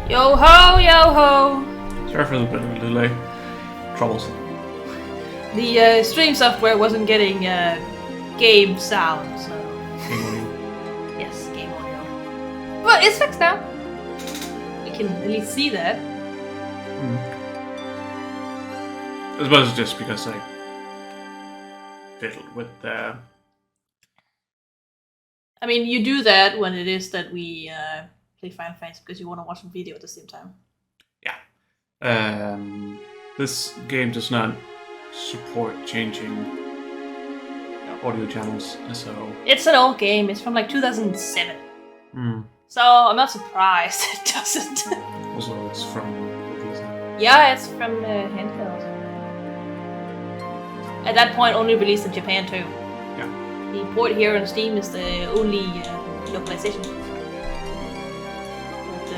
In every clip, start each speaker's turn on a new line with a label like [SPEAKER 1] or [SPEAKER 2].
[SPEAKER 1] Yo ho, yo ho!
[SPEAKER 2] Sorry for the bit of a delay. Troubles.
[SPEAKER 1] The stream software wasn't getting game sound, so...
[SPEAKER 2] Game audio.
[SPEAKER 1] Yes, game audio. But it's fixed now. We can at least see that.
[SPEAKER 2] I suppose it's just because I fiddled with the...
[SPEAKER 1] I mean, you do that when it is that we play Final Fantasy because you want to watch a video at the same time.
[SPEAKER 2] Yeah. This game does not support changing audio channels, so...
[SPEAKER 1] It's an old game. It's from like 2007. So I'm not surprised it doesn't.
[SPEAKER 2] Also, it's from...
[SPEAKER 1] Yeah, it's from handheld. At that point, only released in Japan too.
[SPEAKER 2] Yeah.
[SPEAKER 1] The port here on Steam is the only localization. But,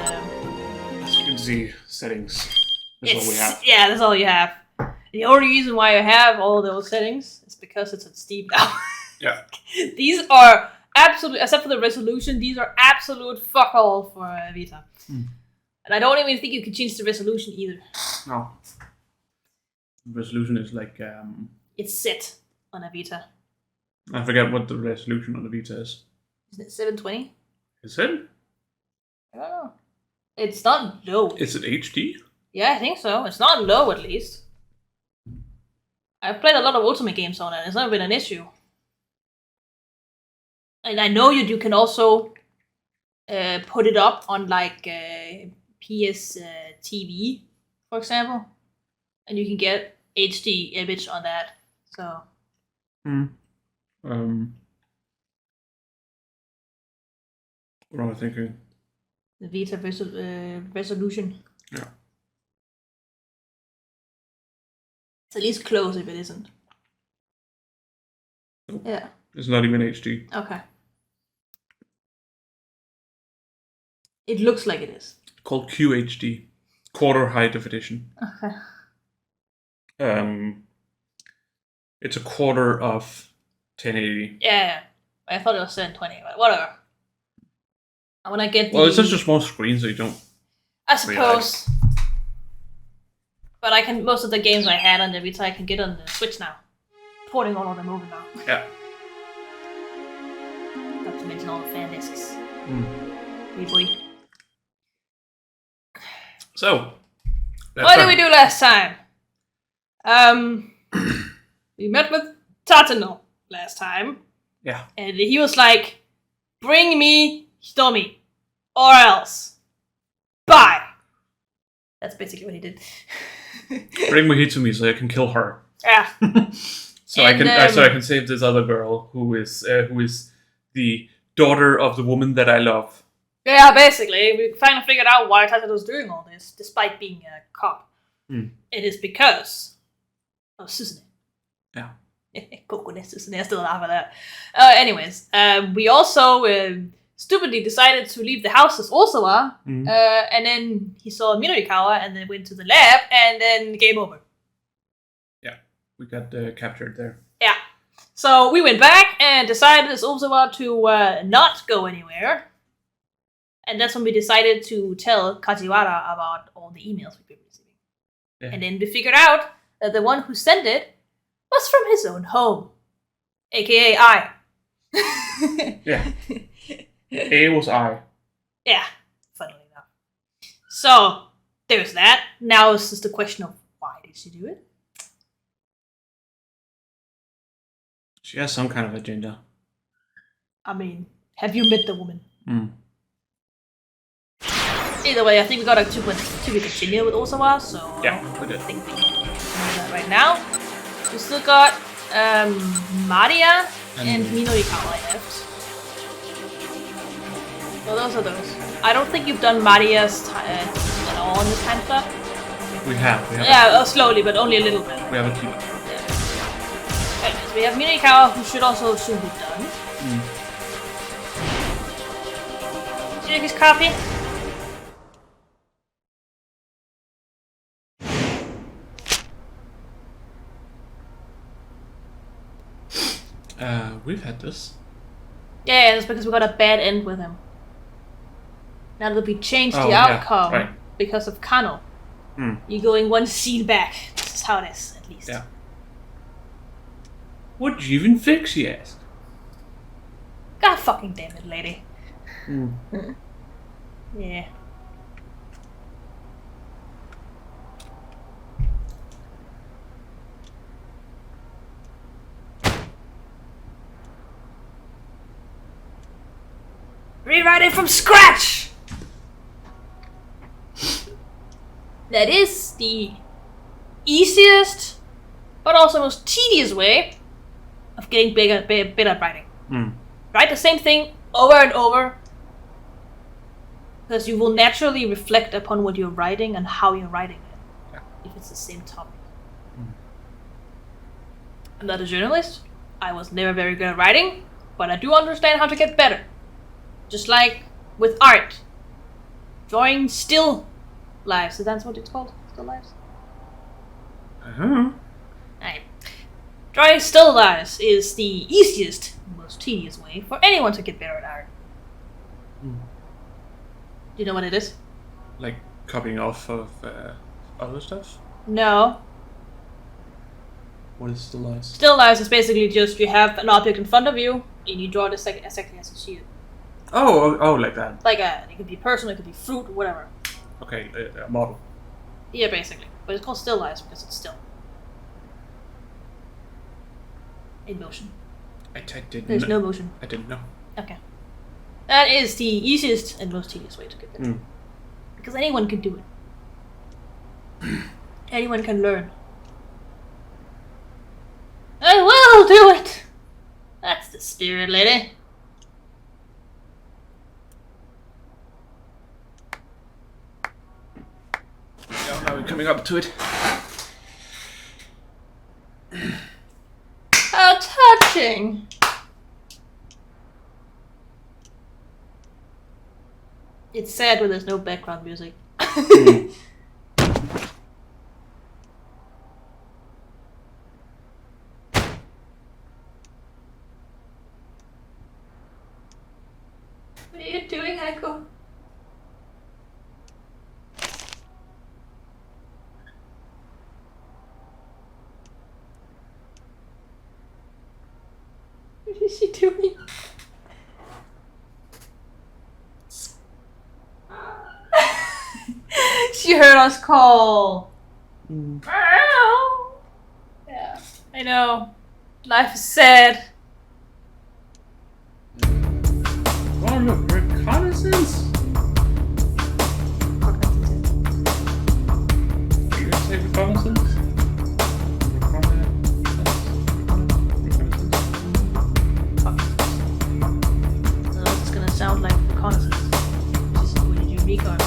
[SPEAKER 2] as you can see, settings. That's all we have.
[SPEAKER 1] Yeah, that's all you have. The only reason why you have all those settings is because it's on Steam now.
[SPEAKER 2] Yeah.
[SPEAKER 1] These are absolute, except for the resolution, these are absolute fuck all for Vita. And I don't even think you can change the resolution either.
[SPEAKER 2] No. Resolution is like...
[SPEAKER 1] It's set on a Vita.
[SPEAKER 2] I forget what the resolution on the Vita is.
[SPEAKER 1] Isn't it 720?
[SPEAKER 2] Is it?
[SPEAKER 1] I don't know. It's not low.
[SPEAKER 2] Is it HD?
[SPEAKER 1] Yeah, I think so. It's not low, at least. I've played a lot of Ultimate games on it. It's never been an issue. And I know you can also put it up on like PS TV, for example, and you can get HD image on that. So.
[SPEAKER 2] What am I thinking?
[SPEAKER 1] The Vita resolution.
[SPEAKER 2] Yeah.
[SPEAKER 1] It's at least close if it isn't.
[SPEAKER 2] Nope.
[SPEAKER 1] Yeah.
[SPEAKER 2] It's not even HD.
[SPEAKER 1] Okay. It looks like it is.
[SPEAKER 2] Called QHD. Quarter high definition.
[SPEAKER 1] Okay.
[SPEAKER 2] It's a quarter of 1080.
[SPEAKER 1] Yeah. I thought it was 720, but whatever. I want to get the...
[SPEAKER 2] Well, it's just a small screen, so you don't...
[SPEAKER 1] I suppose. But I can... Most of the games I had on the Vita, I can get on the Switch now. Porting all of them over now.
[SPEAKER 2] Yeah.
[SPEAKER 1] Not to mention all the fan discs. Hey boy.
[SPEAKER 2] So...
[SPEAKER 1] What did we do last time? We met with Tatano last time.
[SPEAKER 2] Yeah.
[SPEAKER 1] And he was like, bring me Hitomi, or else. Bye! That's basically what he did.
[SPEAKER 2] Bring Mohitsu so I can kill her.
[SPEAKER 1] Yeah.
[SPEAKER 2] So I can save this other girl who is the daughter of the woman that I love.
[SPEAKER 1] Yeah, basically. We finally figured out why Tatano's doing all this, despite being a cop. It is because of Susune.
[SPEAKER 2] Yeah.
[SPEAKER 1] Coconut Susune, I still laugh at that. Anyways, we also stupidly decided to leave the house as Osawa, and then he saw Minorikawa, and then went to the lab, and then game over.
[SPEAKER 2] Yeah, we got captured there.
[SPEAKER 1] Yeah. So we went back and decided as Osawa to not go anywhere. And that's when we decided to tell Kajiwara about all the emails we've been receiving. Yeah. And then we figured out that the one who sent it was from his own home. AKA I.
[SPEAKER 2] Yeah. A was I.
[SPEAKER 1] Yeah, funnily enough. So, there's that. Now it's just a question of why did she do it?
[SPEAKER 2] She has some kind of agenda.
[SPEAKER 1] I mean, have you met the woman? Either way, I think we got to be continue with Osawa, so
[SPEAKER 2] yeah, we did.
[SPEAKER 1] I think we can do that right now. We still got Maria and Minorikawa left. So those are those. I don't think you've done Maria's at all in this time slot.
[SPEAKER 2] We have.
[SPEAKER 1] Yeah, slowly, but only a little bit.
[SPEAKER 2] We have a keep.
[SPEAKER 1] Yeah. Anyways, we have Minorikawa, who should also soon be done. Take his copy.
[SPEAKER 2] We've had this.
[SPEAKER 1] Yeah, that's because we got a bad end with him. Now that we changed the outcome,
[SPEAKER 2] right.
[SPEAKER 1] because of Kano.
[SPEAKER 2] Hmm.
[SPEAKER 1] You're going one scene back. This is how it is, at least.
[SPEAKER 2] Yeah. What'd you even fix, she asked.
[SPEAKER 1] God fucking damn it, lady.
[SPEAKER 2] Hmm.
[SPEAKER 1] Yeah. Rewrite it from scratch! That is the easiest, but also most tedious way of getting better at writing. Write the same thing over and over, because you will naturally reflect upon what you're writing and how you're writing it, if it's the same topic. I'm not a journalist. I was never very good at writing, but I do understand how to get better. Just like with art. Drawing still lives. That's what it's called? Still lives? Right. Drawing still lives is the easiest, most tedious way for anyone to get better at art. Do you know what it is?
[SPEAKER 2] Like copying off of other stuff?
[SPEAKER 1] No.
[SPEAKER 2] What is still lives?
[SPEAKER 1] Still lives is basically just you have an object in front of you and you draw it exactly as you see it.
[SPEAKER 2] Oh, like that.
[SPEAKER 1] Like it could be person, it could be fruit, whatever.
[SPEAKER 2] Okay, a model.
[SPEAKER 1] Yeah, basically. But it's called still lives because it's still in motion.
[SPEAKER 2] I didn't.
[SPEAKER 1] There's no motion.
[SPEAKER 2] I didn't know.
[SPEAKER 1] Okay. That is the easiest and most tedious way to get better. Because anyone can do it. Anyone can learn. I will do it! That's the spirit, lady.
[SPEAKER 2] Yeah, now we're coming up to it.
[SPEAKER 1] How touching! It's sad when there's no background music. What are you doing, Echo? What is she doing? She heard us call. Yeah, I know. Life is sad.
[SPEAKER 2] Oh look, reconnaissance? Are you gonna say reconnaissance?
[SPEAKER 1] No, it's gonna sound like reconnaissance. Which is what you recon.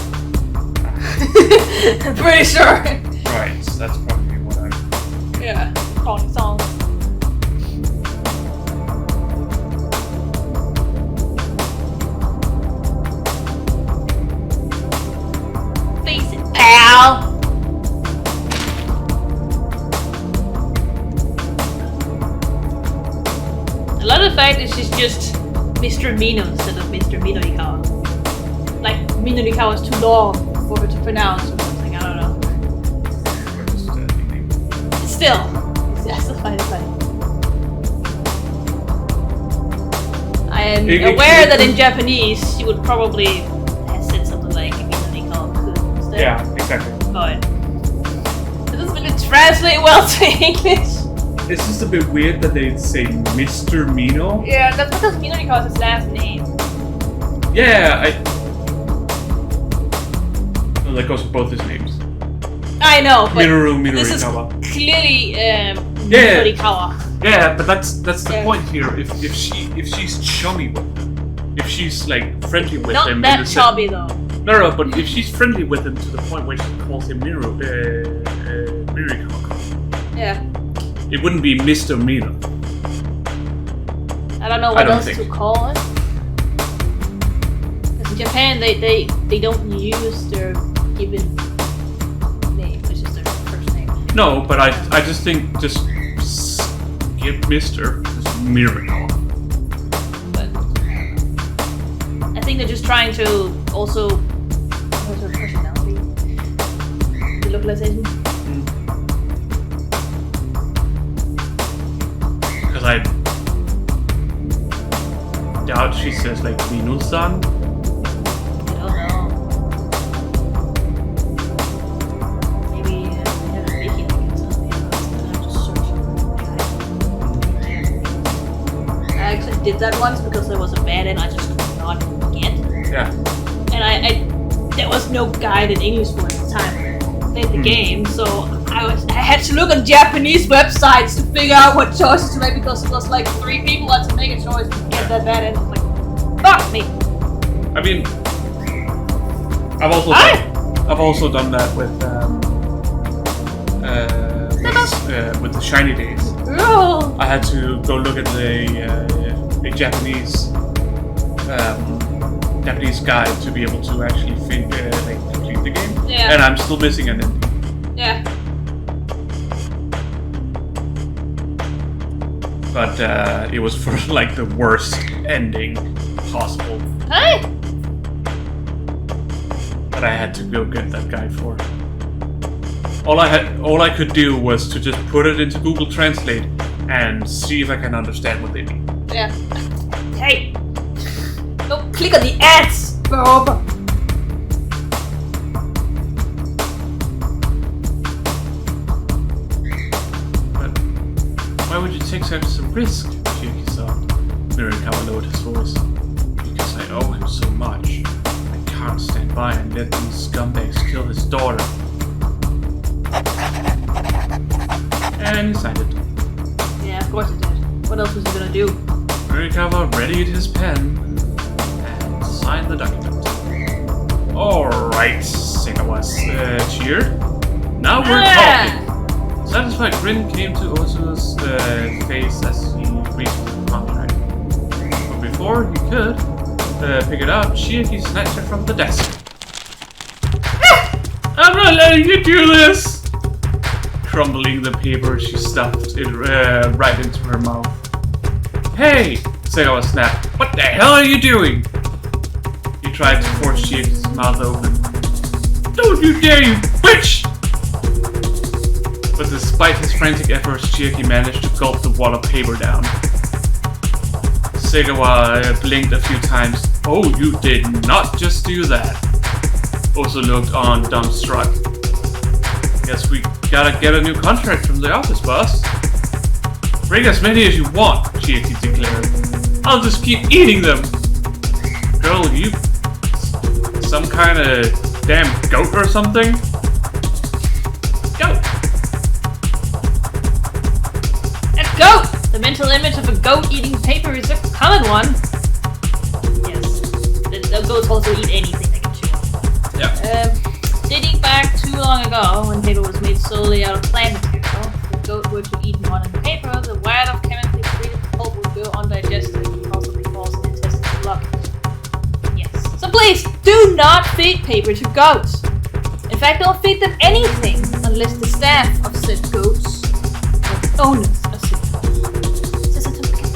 [SPEAKER 1] I'm pretty sure.
[SPEAKER 2] Right, so that's probably what I'm...
[SPEAKER 1] Yeah, calling songs. Face it, pal! I love the fact that she's just Mr. Mino instead of Mr. Midorikawa. Like, Midorikawa is too long for her to pronounce or something, I don't know. Still, I still find it funny. I am aware that in Japanese she would probably have said something like Midorikawa instead.
[SPEAKER 2] Yeah, exactly.
[SPEAKER 1] But it doesn't really translate well to English.
[SPEAKER 2] It's just a bit weird that they say Mr. Mino.
[SPEAKER 1] Yeah, that's because Midorikawa is his last name.
[SPEAKER 2] Yeah, well, that goes for both his names.
[SPEAKER 1] I know, but
[SPEAKER 2] Midorikawa.
[SPEAKER 1] this is clearly
[SPEAKER 2] Yeah.
[SPEAKER 1] Midorikawa.
[SPEAKER 2] Yeah, but that's the point here. If she's chummy with him, if she's like friendly with him,
[SPEAKER 1] Not that chubby though.
[SPEAKER 2] No, but if she's friendly with him to the point where she calls him Midorikawa,
[SPEAKER 1] Yeah.
[SPEAKER 2] it wouldn't be Mr. Mino.
[SPEAKER 1] I don't know what else to call it. Because in Japan, they don't use their given name, which is their first name.
[SPEAKER 2] No, but I just think just give Mr. Midorikawa.
[SPEAKER 1] But I think they're just trying to also. What's her personality? fancy localization.
[SPEAKER 2] Because I doubt she says like Minu-san.
[SPEAKER 1] I don't know. Maybe they have a wiki that can tell me about it. I have to search it. I actually did that once because there was a bad end I just could not get.
[SPEAKER 2] Yeah.
[SPEAKER 1] And I there was no guide in English for it at the time when I played the game, so I had to look on Japanese websites to figure out what choices to make because it was like 3 people had to make a choice to get that bad end. Like, fuck me.
[SPEAKER 2] I mean, I've also done that with the Shiny Days.
[SPEAKER 1] Oh.
[SPEAKER 2] I had to go look at a Japanese guide to be able to actually complete the game.
[SPEAKER 1] Yeah.
[SPEAKER 2] And I'm still missing an ending.
[SPEAKER 1] Yeah.
[SPEAKER 2] But it was for like the worst ending possible.
[SPEAKER 1] Hey.
[SPEAKER 2] That I had to go get that guide for. All I could do was to just put it into Google Translate and see if I can understand what they mean.
[SPEAKER 1] Yeah. Hey. Don't click on the ads, Bob.
[SPEAKER 2] But why would you take such a risk? Chiyoko-san. Mirakawa lowered his voice. Because I owe him so much. I can't stand by and let these scumbags kill his daughter. And he signed it.
[SPEAKER 1] Yeah, of course it did. What else was he gonna do?
[SPEAKER 2] Mirakawa readied his pen and signed the document. Alright, Segawa's cheered. Now we're talking. A satisfied grin came to Osu's face as he reached for the contract. But before he could pick it up, Chiyoko snatched it from the desk. I'm not letting you do this! Crumbling the paper, she stuffed it right into her mouth. Hey! Segawa snapped. What the hell are you doing? He tried to force Chiyoko's mouth open. Don't you dare, you bitch! But despite his frantic efforts, Chiyoko managed to gulp the wad of paper down. Segawa blinked a few times. Oh, you did not just do that. Also looked on dumbstruck. Guess we gotta get a new contract from the office, boss. Bring as many as you want, Chiyoko declared. I'll just keep eating them. Girl, you some kind of damn goat or something? Goat!
[SPEAKER 1] A goat! The mental image of a goat eating paper is a common one. Yes. The goats also eat anything they can chew on.
[SPEAKER 2] Yeah.
[SPEAKER 1] Dating back too long ago, when paper was made solely out of plant material, if the goat were to eat modern paper, the wad of chemically treated pulp would go undigested and possibly cause an intestinal blockage. Yes. So please, do not feed paper to goats. In fact, don't feed them anything unless the staff of said goats or the owners of said goats says it's okay.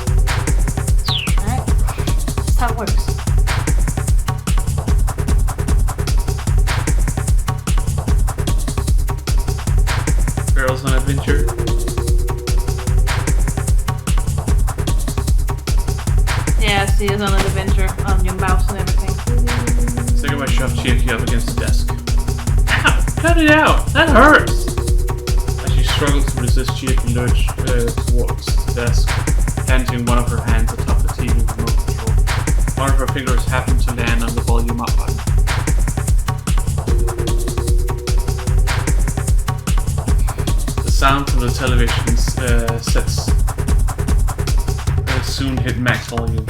[SPEAKER 1] Alright? That's how it works.
[SPEAKER 2] Girls on adventure.
[SPEAKER 1] Yeah, she is on an adventure on your mouse and everything.
[SPEAKER 2] Segawa shoved Chiyoko up against the desk. Ow! Cut it out! That hurts! As she struggled to resist, Chiyoko lurched towards the desk, planting one of her hands atop the TV remote control. One of her fingers happened to land on the volume up button. The sound from the television's sets soon hit max volume.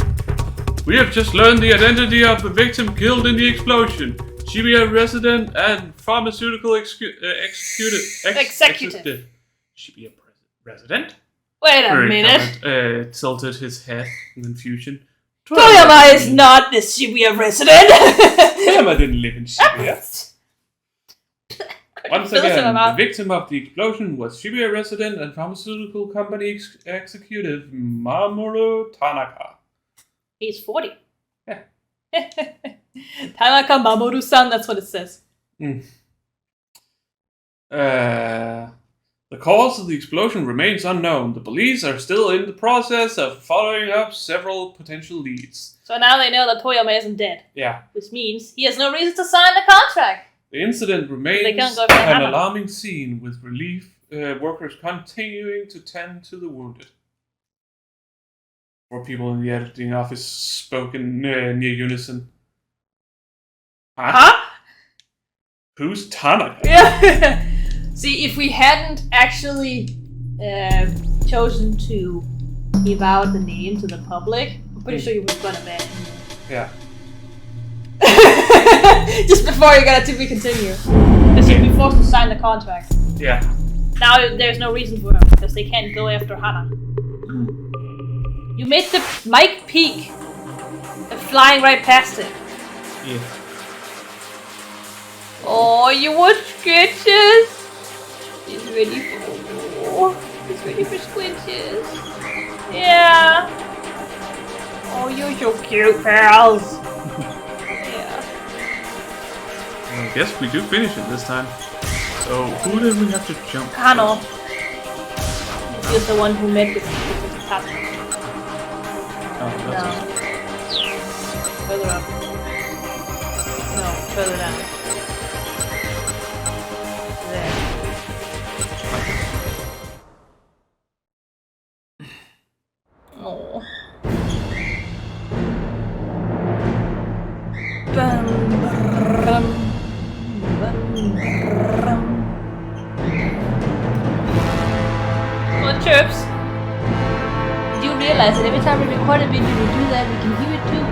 [SPEAKER 2] We have just learned the identity of the victim killed in the explosion. Shibuya resident and pharmaceutical executive. Shibuya resident?
[SPEAKER 1] Wait a minute.
[SPEAKER 2] Tilted his head in confusion.
[SPEAKER 1] Toyama is not the Shibuya resident.
[SPEAKER 2] Toyama didn't live in Shibuya. Once again, the victim of the explosion was Shibuya resident and pharmaceutical company executive Mamoru Tanaka.
[SPEAKER 1] He's 40.
[SPEAKER 2] Yeah.
[SPEAKER 1] Tanaka Mamoru-san, that's what it says.
[SPEAKER 2] The cause of the explosion remains unknown. The police are still in the process of following up several potential leads.
[SPEAKER 1] So now they know that Toyama isn't dead.
[SPEAKER 2] Yeah.
[SPEAKER 1] Which means he has no reason to sign the contract.
[SPEAKER 2] The incident remains an alarming scene, with relief workers continuing to tend to the wounded. 4 people in the editing office spoke in near unison. Huh? Who's Tanaka?
[SPEAKER 1] Yeah. See, if we hadn't actually chosen to give out the name to the public, I'm pretty sure you would have gone to bed.
[SPEAKER 2] Yeah.
[SPEAKER 1] Just before you got to be continue. Because you'd be forced to sign the contract.
[SPEAKER 2] Yeah.
[SPEAKER 1] Now there's no reason for them, because they can't go after Hana. You made the mic peak flying right past it.
[SPEAKER 2] Yeah.
[SPEAKER 1] Oh, you want sketches? He's ready for squinches. Yeah. Oh, you're so cute, pals. Yeah.
[SPEAKER 2] I guess we do finish it this time. So, who did we have to jump?
[SPEAKER 1] Kano. He's the one who met with the top.
[SPEAKER 2] Oh, that's
[SPEAKER 1] No. Further up. No, further down. There. Oh. Bum, brum, bum, brum. Well, chirps. Do you realize that every time we record a video, we do that, we can hear it too?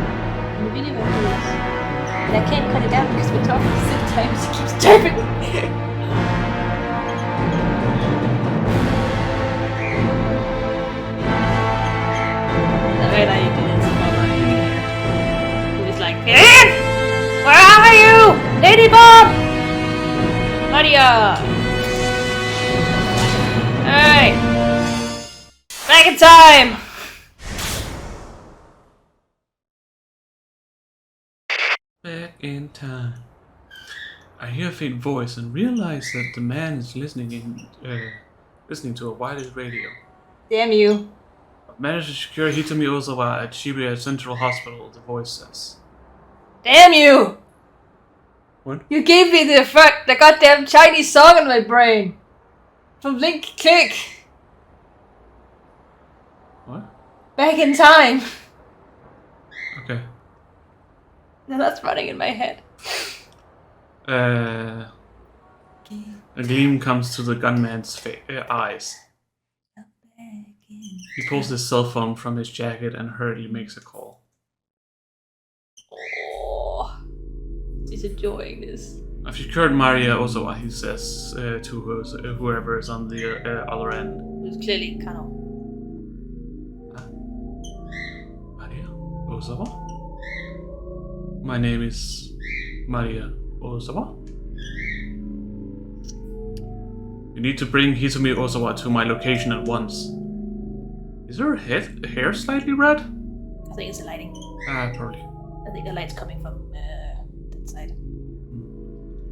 [SPEAKER 1] In the video afterwards. And I can't cut it out because we're talking at the same time, so it keeps chirping. Right now you do this he was like, Kid! Where are you? Ladybug! Maria! Hey! Back in time!
[SPEAKER 2] Back in time. I hear a faint voice and realize that the man is listening to a wireless radio.
[SPEAKER 1] Damn you.
[SPEAKER 2] I've managed to secure Hitomi Ozawa at Shibuya Central Hospital, the voice says.
[SPEAKER 1] Damn you!
[SPEAKER 2] What?
[SPEAKER 1] You gave me the goddamn Chinese song in my brain. From Link Click.
[SPEAKER 2] What?
[SPEAKER 1] Back in time.
[SPEAKER 2] Okay.
[SPEAKER 1] Now that's running in my head.
[SPEAKER 2] A gleam comes to the gunman's eyes. He pulls his cell phone from his jacket and hurriedly makes a call.
[SPEAKER 1] Oh, he's enjoying this.
[SPEAKER 2] I've secured Maria Ozawa, he says to whoever is on the other end.
[SPEAKER 1] Who's clearly Kano.
[SPEAKER 2] Maria Ozawa? My name is Maria Ozawa. You need to bring Hitomi Ozawa to my location at once. Is her hair slightly red?
[SPEAKER 1] I think it's the lighting.
[SPEAKER 2] Probably.
[SPEAKER 1] I think the light's coming from that side.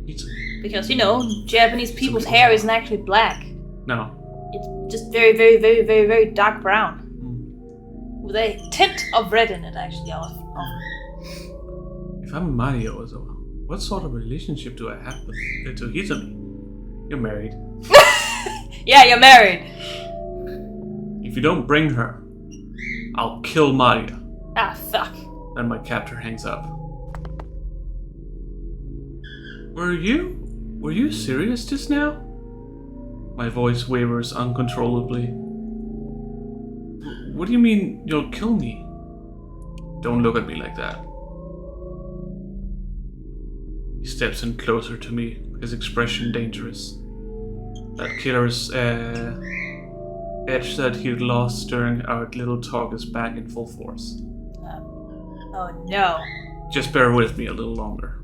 [SPEAKER 2] Hitomi.
[SPEAKER 1] Because, you know, Japanese people's hair isn't actually black.
[SPEAKER 2] No.
[SPEAKER 1] It's just very, very, very, very, very dark brown. With a tint of red in it, actually, often.
[SPEAKER 2] If I'm Maria Ozawa, what sort of relationship do I have to Hitomi? You're married.
[SPEAKER 1] Yeah, you're married.
[SPEAKER 2] If you don't bring her, I'll kill Maria.
[SPEAKER 1] Ah, fuck.
[SPEAKER 2] Then my captor hangs up. Were you serious just now? My voice wavers uncontrollably. What do you mean you'll kill me? Don't look at me like that. He steps in closer to me, his expression dangerous. That killer's edge that he'd lost during our little talk is back in full force.
[SPEAKER 1] Oh no.
[SPEAKER 2] Just bear with me a little longer.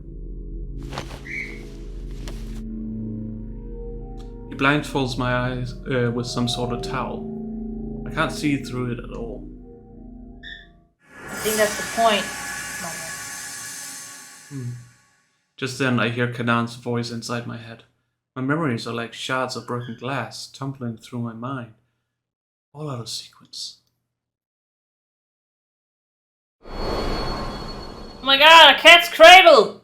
[SPEAKER 2] He blindfolds my eyes with some sort of towel. I can't see through it at all.
[SPEAKER 1] I think that's the point.
[SPEAKER 2] Just then I hear Kanan's voice inside my head. My memories are like shards of broken glass tumbling through my mind, all out of sequence.
[SPEAKER 1] Oh my god, a cat's cradle!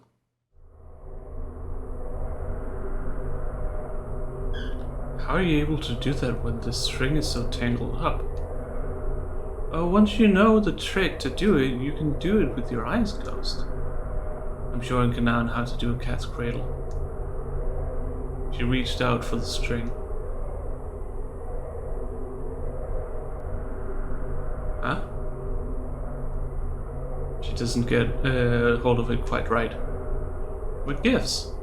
[SPEAKER 2] How are you able to do that when the string is so tangled up? Oh, once you know the trick to do it, you can do it with your eyes closed. I'm showing Kanan how to do a cat's cradle. She reached out for the string. Huh? She doesn't get hold of it quite right. What gives?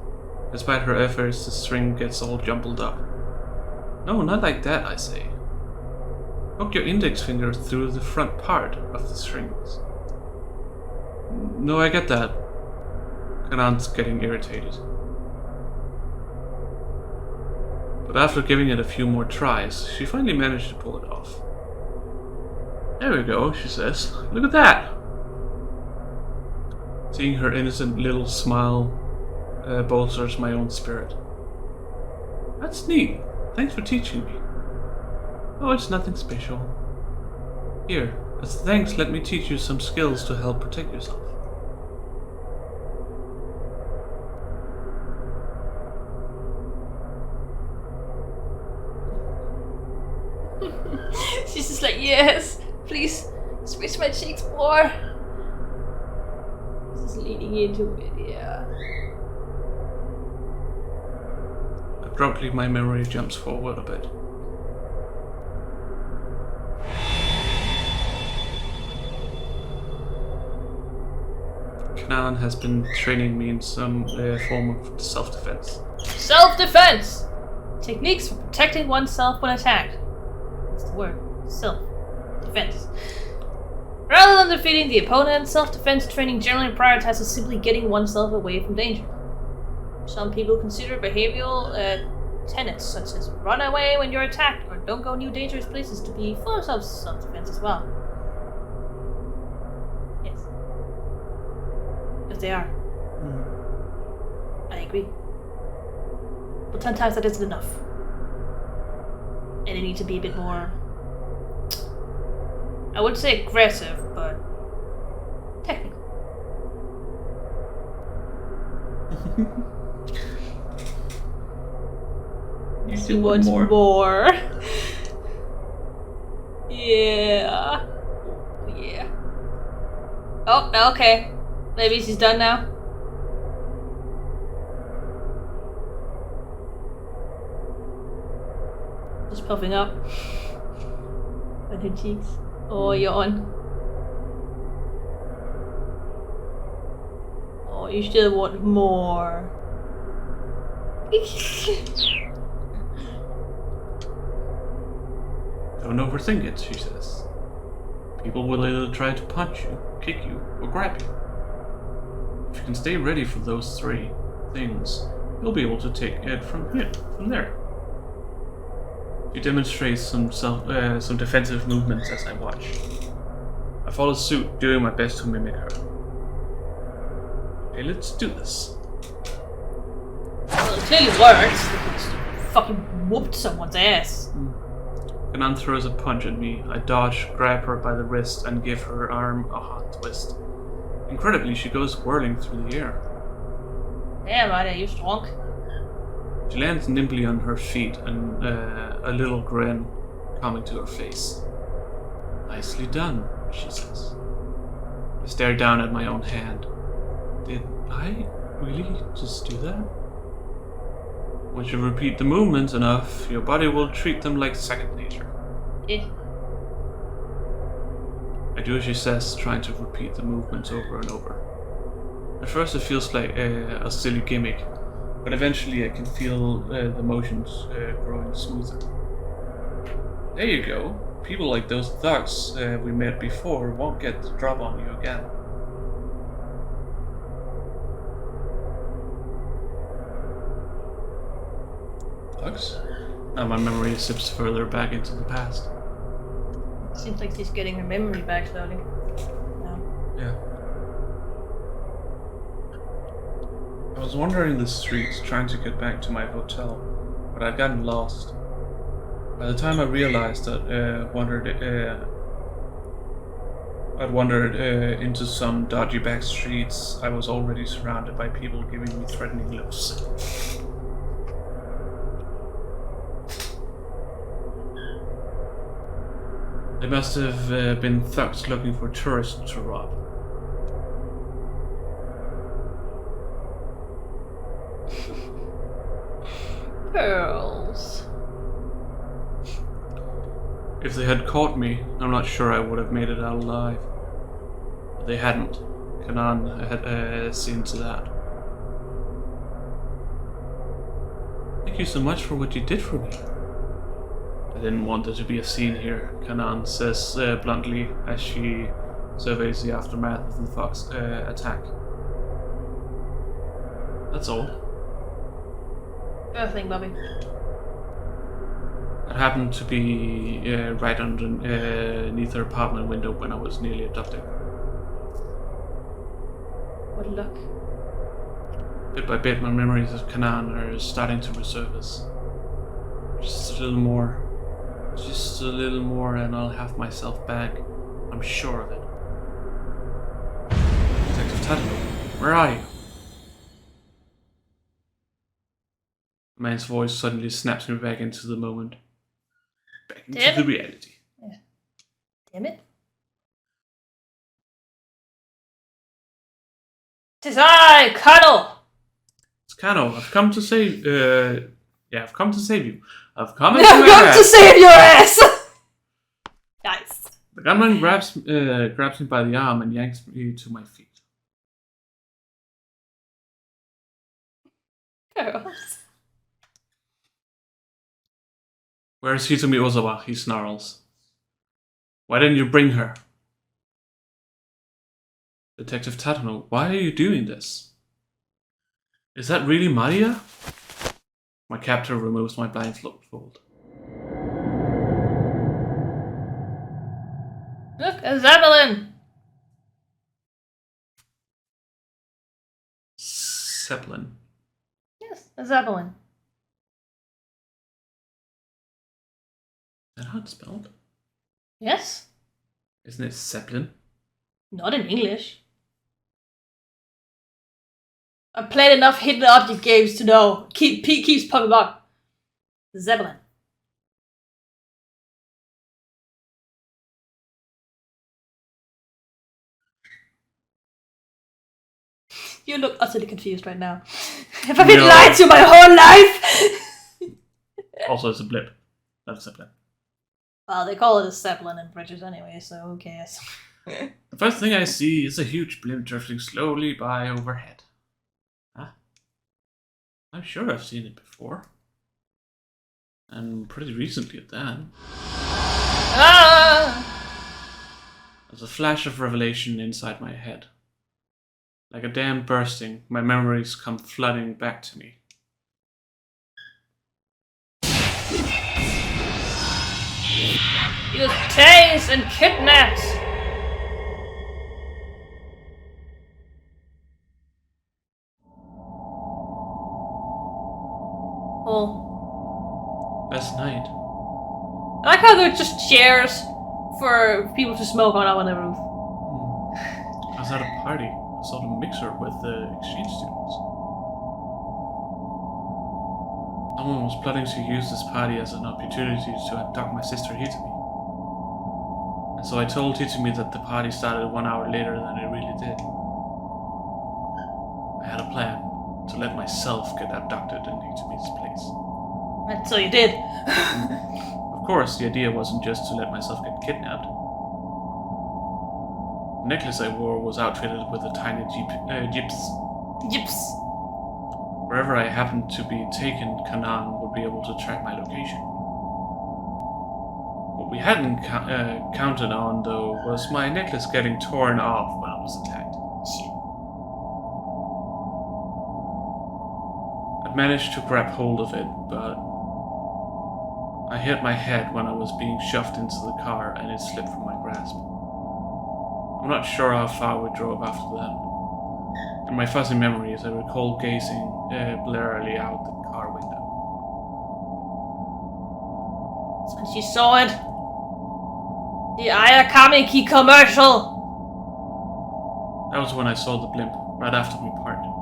[SPEAKER 2] Despite her efforts, the string gets all jumbled up. No, not like that, I say. Poke your index finger through the front part of the strings. No, I get that. Kanan's getting irritated. But after giving it a few more tries, she finally managed to pull it off. There we go, she says. Look at that! Seeing her innocent little smile bolsters my own spirit. That's neat. Thanks for teaching me. Oh, it's nothing special. Here, as thanks, let me teach you some skills to help protect yourself.
[SPEAKER 1] She's just like, yes, please, squish my cheeks more. This is leading into it, yeah.
[SPEAKER 2] Abruptly, my memory jumps forward a bit. Kanan has been training me in some form of self-defense.
[SPEAKER 1] Self-defense! Techniques for protecting oneself when attacked. That's the word. Self-defense. Rather than defeating the opponent, self-defense training generally prioritizes simply getting oneself away from danger. Some people consider behavioral tenets such as run away when you're attacked or don't go near dangerous places to be forms of self-defense as well. Yes. Yes, they are. I agree. But sometimes that isn't enough. And they need to be a bit more, I wouldn't say aggressive, but technical.
[SPEAKER 2] You
[SPEAKER 1] want
[SPEAKER 2] want
[SPEAKER 1] more. Yeah. Yeah. Oh, okay. Maybe she's done now. Just puffing up on her cheeks. Oh, yawn. Oh, you still want more.
[SPEAKER 2] Don't overthink it, she says. People will either try to punch you, kick you, or grab you. If you can stay ready for those three things, you'll be able to take it from there. She demonstrates some defensive movements as I watch. I follow suit, doing my best to mimic her. Okay, let's do this.
[SPEAKER 1] Well, it clearly works. Just fucking whooped someone's ass.
[SPEAKER 2] Kanan throws a punch at me. I dodge, grab her by the wrist, and give her arm a hot twist. Incredibly, she goes whirling through the air.
[SPEAKER 1] Damn, Ida, you strong.
[SPEAKER 2] She lands nimbly on her feet, and a little grin coming to her face. Nicely done, she says. I stare down at my own hand. Did I really just do that? Once you repeat the movements enough, your body will treat them like second nature.
[SPEAKER 1] Yeah.
[SPEAKER 2] I do as she says, trying to repeat the movements over and over. At first it feels like a silly gimmick, but eventually I can feel the motions growing smoother. There you go. People like those thugs we met before won't get the drop on you again. Thugs? Now my memory sips further back into the past.
[SPEAKER 1] Seems like she's getting her memory back slowly.
[SPEAKER 2] Yeah. I was wandering the streets trying to get back to my hotel, but I'd gotten lost. By the time I realized that I'd wandered into some dodgy back streets, I was already surrounded by people giving me threatening looks. They must have been thugs looking for tourists to rob.
[SPEAKER 1] Girls.
[SPEAKER 2] If they had caught me, I'm not sure I would have made it out alive. But they hadn't. Kanan had seen to that. Thank you so much for what you did for me. I didn't want there to be a scene here, Kanan says bluntly as she surveys the aftermath of the fox attack. That's all.
[SPEAKER 1] Nothing, Bobby.
[SPEAKER 2] It happened to be right underneath her apartment window when I was nearly abducted.
[SPEAKER 1] What luck.
[SPEAKER 2] Bit by bit, my memories of Kanan are starting to resurface. Just a little more. Just a little more and I'll have myself back. I'm sure of it. Detective Tatalo, where are you? The man's voice suddenly snaps me back into the moment. Back into the reality.
[SPEAKER 1] Yeah. Damn it. 'Tis I, Kano!
[SPEAKER 2] It's Kano. I've come to save I've come to save you. I've come
[SPEAKER 1] to save your ass! Nice.
[SPEAKER 2] The gunman grabs me by the arm and yanks me to my feet.
[SPEAKER 1] Girls.
[SPEAKER 2] Where's Hitomi Ozawa? He snarls. Why didn't you bring her? Detective Tatano, why are you doing this? Is that really Maria? My captor removes my blindfold.
[SPEAKER 1] Look, a Zeppelin!
[SPEAKER 2] Zeppelin.
[SPEAKER 1] Yes, a Zeppelin.
[SPEAKER 2] Is that how it's spelled?
[SPEAKER 1] Yes?
[SPEAKER 2] Isn't it Zeppelin?
[SPEAKER 1] Not in English. I've played enough hidden object games to know. Keeps popping up. Zeppelin. You look utterly confused right now. Have I been lied to my whole life?
[SPEAKER 2] Also, it's a blip. Not a Zeppelin.
[SPEAKER 1] Well, they call it a Zeppelin in British anyway, so who cares?
[SPEAKER 2] The first thing I see is a huge blimp drifting slowly by overhead. Huh? I'm sure I've seen it before. And pretty recently at that.
[SPEAKER 1] Ah!
[SPEAKER 2] There's a flash of revelation inside my head. Like a dam bursting, my memories come flooding back to me.
[SPEAKER 1] You tased and kidnapped! Oh.
[SPEAKER 2] Last night.
[SPEAKER 1] I like how there are just chairs for people to smoke on the roof.
[SPEAKER 2] I was at a party. I saw the mixer with the exchange students. Someone was plotting to use this party as an opportunity to abduct my sister Hitomi. And so I told Hitomi that the party started 1 hour later than it really did. I had a plan to let myself get abducted in Hitomi's place.
[SPEAKER 1] And so you did.
[SPEAKER 2] Of course, the idea wasn't just to let myself get kidnapped. The necklace I wore was outfitted with a tiny gyps.
[SPEAKER 1] Yips.
[SPEAKER 2] Wherever I happened to be taken, Kanan would be able to track my location. What we hadn't counted on, though, was my necklace getting torn off when I was attacked.
[SPEAKER 1] Shit.
[SPEAKER 2] I'd managed to grab hold of it, but I hit my head when I was being shoved into the car and it slipped from my grasp. I'm not sure how far we drove after that. In my fuzzy memories, I recall gazing blearily out the car window.
[SPEAKER 1] When she saw it. The Ayakamiki commercial.
[SPEAKER 2] That was when I saw the blimp, right after we parted.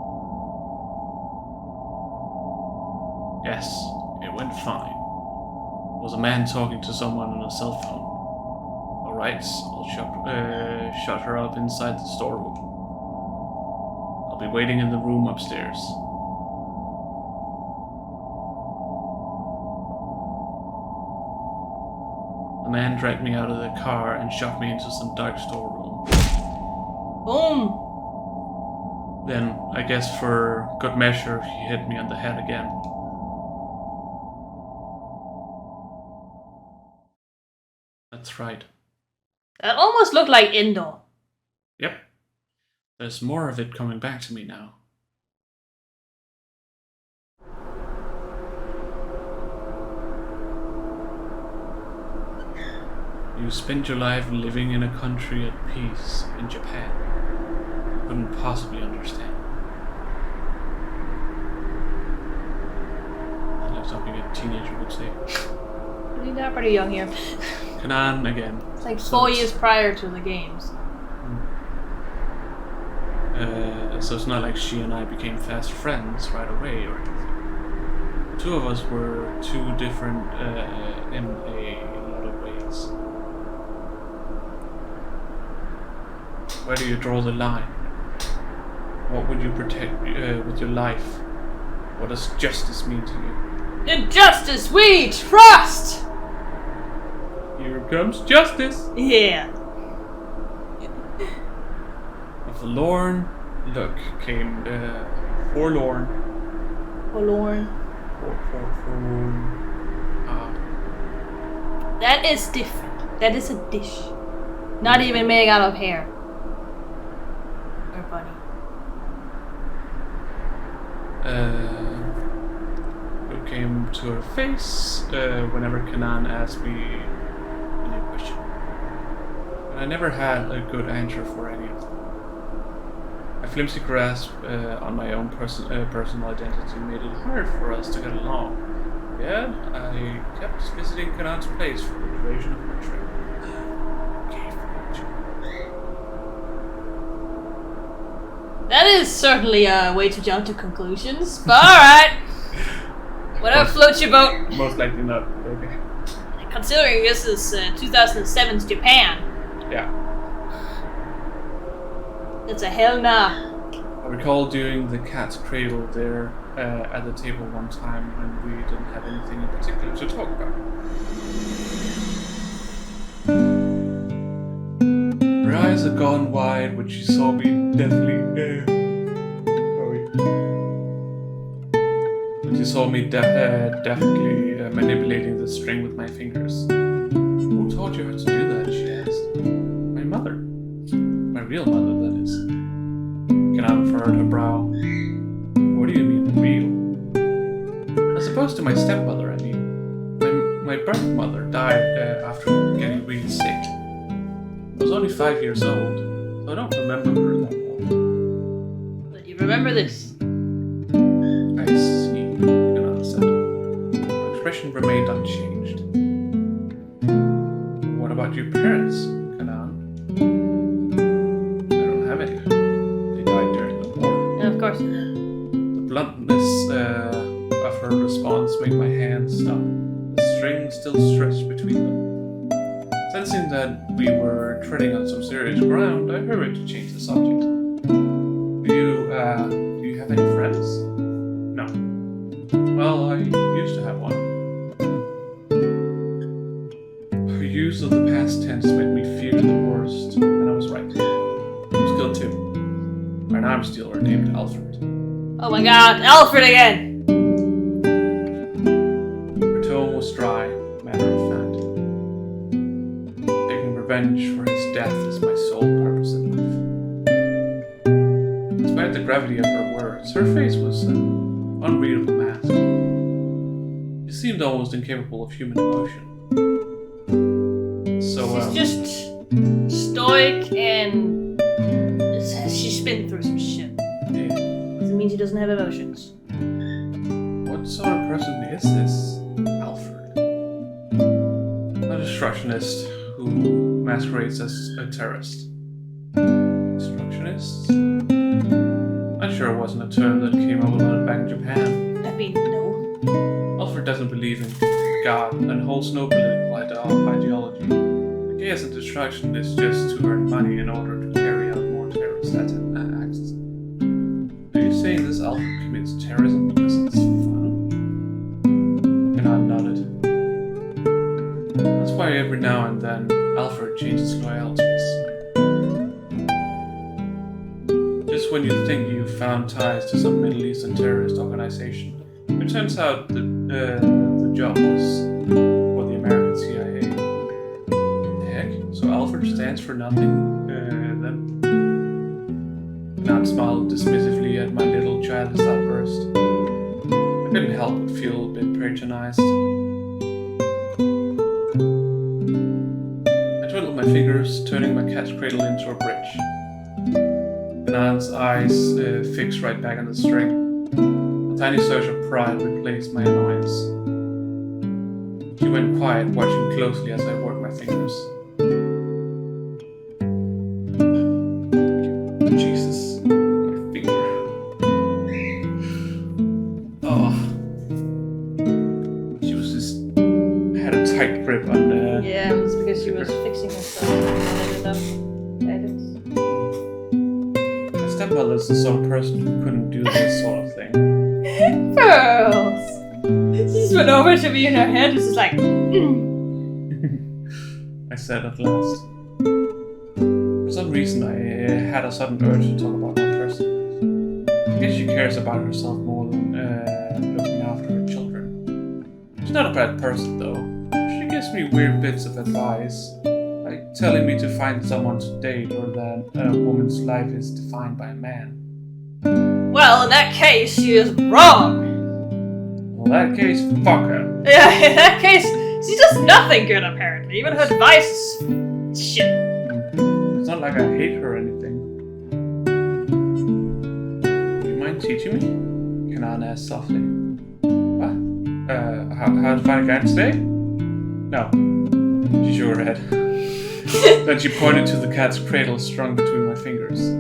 [SPEAKER 2] Yes, it went fine. It was a man talking to someone on a cell phone. Alright, I'll shut her up inside the storeroom. I'll be waiting in the room upstairs. The man dragged me out of the car and shoved me into some dark storeroom.
[SPEAKER 1] Boom.
[SPEAKER 2] Then, I guess for good measure, he hit me on the head again. That's right.
[SPEAKER 1] That almost looked like Indo.
[SPEAKER 2] Yep. There's more of it coming back to me now. You spent your life living in a country at peace in Japan. Couldn't possibly understand. That's like something a teenager would say.
[SPEAKER 1] They're pretty young here.
[SPEAKER 2] Kanan again.
[SPEAKER 1] It's like 4 years prior to the games.
[SPEAKER 2] So it's not like she and I became fast friends right away or anything. The two of us were too different in a lot of ways. Where do you draw the line? What would you protect with your life? What does justice mean to you?
[SPEAKER 1] In justice we trust!
[SPEAKER 2] Here comes justice!
[SPEAKER 1] Yeah.
[SPEAKER 2] A forlorn look came forlorn.
[SPEAKER 1] Forlorn. That is different. That is a dish. Not even made out of hair. Or bunny.
[SPEAKER 2] Look came to her face whenever Kanan asked me a new question. But I never had a good answer for any of them. A flimsy grasp on my own personal identity made it hard for us to get along. Yet, I kept visiting Kanan's place for the duration of my trip.
[SPEAKER 1] That is certainly a way to jump to conclusions, but alright. Whatever floats your boat.
[SPEAKER 2] Most likely not. Okay.
[SPEAKER 1] Considering this is 2007's Japan.
[SPEAKER 2] Yeah.
[SPEAKER 1] It's a hell nah.
[SPEAKER 2] I recall doing the cat's cradle there at the table one time when we didn't have anything in particular to talk about. Her eyes had gone wide when she saw me deftly manipulating the string with my fingers. Who taught you how to do that? She asked. My mother. My real mother, that is. Kanan furrowed her brow. What do you mean, real? As opposed to my stepmother, I mean. My birth mother died after getting really sick. I was only 5 years old, so I don't remember her that well.
[SPEAKER 1] But you remember this.
[SPEAKER 2] I see, Kanan said. Her expression remained unchanged. What about your parents, Kanan? I don't have any. They died during the war.
[SPEAKER 1] And of course you did.
[SPEAKER 2] The bluntness of her response made my hands stop. The string still stretched between them. Sensing that we were treading on some serious ground, I hurried to change the subject. Do you have any friends? No. Well, I used to have one. Her use of the past tense made me fear the worst, and I was right. I was killed too. By an arm stealer named Alfred.
[SPEAKER 1] Oh my god, Alfred again!
[SPEAKER 2] Her tone was dry, matter of fact. Revenge for his death is my sole purpose in life. Despite the gravity of her words, her face was an unreadable mask. She seemed almost incapable of human emotion. So,
[SPEAKER 1] she's just stoic and she's been through some shit.
[SPEAKER 2] Yeah.
[SPEAKER 1] means he doesn't have emotions.
[SPEAKER 2] What sort of person is this Alfred? A destructionist who masquerades as a terrorist. Destructionist? Not sure it wasn't a term that came up a lot back in Japan.
[SPEAKER 1] I mean, no.
[SPEAKER 2] Alfred doesn't believe in God and holds no political ideology. The chaos and destruction is just to earn money in order to carry out more terrorist acts. Are you saying this Alfred commits terrorism because it's fun? And I nodded. That's why every now and then Alfred changes loyalties. Just when you think you've found ties to some Middle Eastern terrorist organization, it turns out that the job was for the American CIA. What the heck? So Alfred stands for nothing then? And I smiled dismissively at my little childish outburst. I couldn't help but feel a bit patronized. I twiddled my fingers, turning my cat's cradle into a bridge. Anand's eyes fixed right back on the string. A tiny surge of pride replaced my annoyance. She went quiet, watching closely as I worked my fingers. Jesus, my finger. Oh. She was just had a tight grip on the...
[SPEAKER 1] Yeah, it's because she was fixing herself and ended up guidance.
[SPEAKER 2] My stepmother's the sort of person who couldn't do this sort of thing.
[SPEAKER 1] Pearls! She just went over to me in her head, just like,
[SPEAKER 2] I said at last. For some reason, I had a sudden urge to talk about my person. I guess she cares about herself more than looking after her children. She's not a bad person, though. She gives me weird bits of advice, like telling me to find someone to date or that a woman's life is defined by a man.
[SPEAKER 1] well, in that case, she is wrong.
[SPEAKER 2] In that case, fuck her.
[SPEAKER 1] Yeah, in that case, she does nothing good, apparently. Even her advice is shit.
[SPEAKER 2] It's not like I hate her or anything. Do you mind teaching me? Kanan asked softly. What? How to find a guy to stay? No. She shook her head. Then she pointed to the cat's cradle strung between my fingers.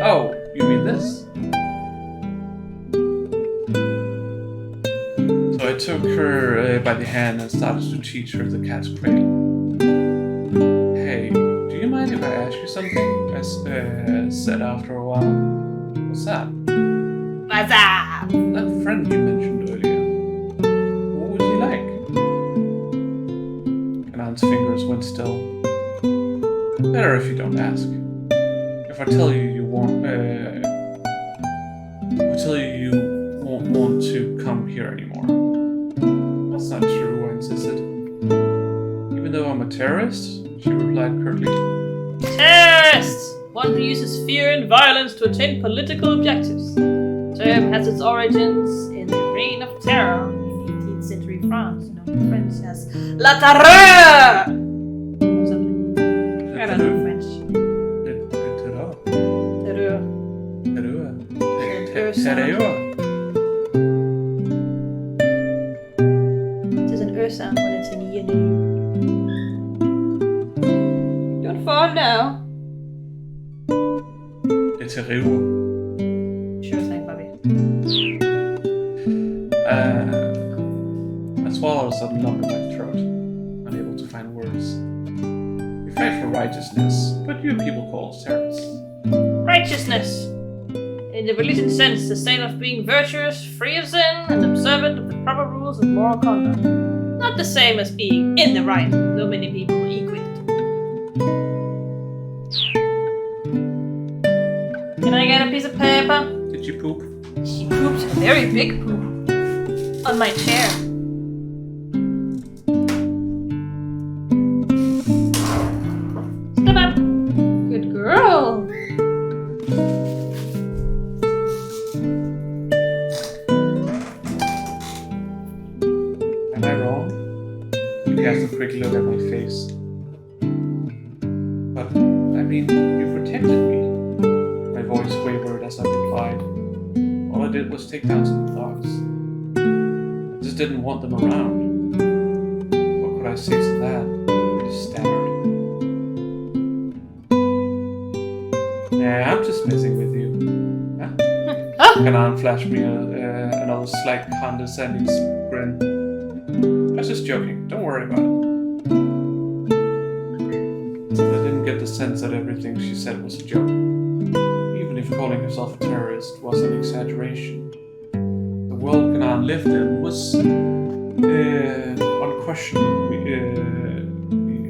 [SPEAKER 2] Oh, you mean this? So I took her by the hand and started to teach her the cat's cradle. Hey, do you mind if I ask you something? I said after a while. What's that?
[SPEAKER 1] What's up?
[SPEAKER 2] That friend you mentioned earlier. What was he like? Kanan's fingers went still. Better if you don't ask. If I tell you you won't, want to come here anymore. That's not true, I insisted. Even though I'm a terrorist, she replied curtly.
[SPEAKER 1] Terrorists! One who uses fear and violence to attain political objectives. The term has its origins in the Reign of Terror in 18th century France, known in French as La Terreur! Or something. I don't know French. Terreur.
[SPEAKER 2] Terreur.
[SPEAKER 1] It is an sound when it's in yin. Don't fall now.
[SPEAKER 2] Terreur.
[SPEAKER 1] Sure thing, Bobby.
[SPEAKER 2] I swallowed a sudden lump in my throat, unable to find words. We fight for righteousness, but you people call us terrorists.
[SPEAKER 1] Righteousness! In the religion sense, the state of being virtuous, free of sin, and observant of the proper rules of moral conduct. Not the same as being in the right, though many people equate it. Can I get a piece of paper?
[SPEAKER 2] Did you poop?
[SPEAKER 1] She pooped a very big poop. On my chair. Step up! Good girl!
[SPEAKER 2] Am I wrong? You cast a quick look at my face. But, I mean, you protected me. My voice wavered as I replied. All did was take down some thugs. I just didn't want them around. What could I say to that? I just stammered. Yeah, I'm just messing with you. Huh? Kanan flashed me another slight condescending grin. I was just joking. Don't worry about it. I didn't get the sense that everything she said was a joke. Even if calling herself a terrorist was an exaggeration. The world Kanan lived in was unquestionably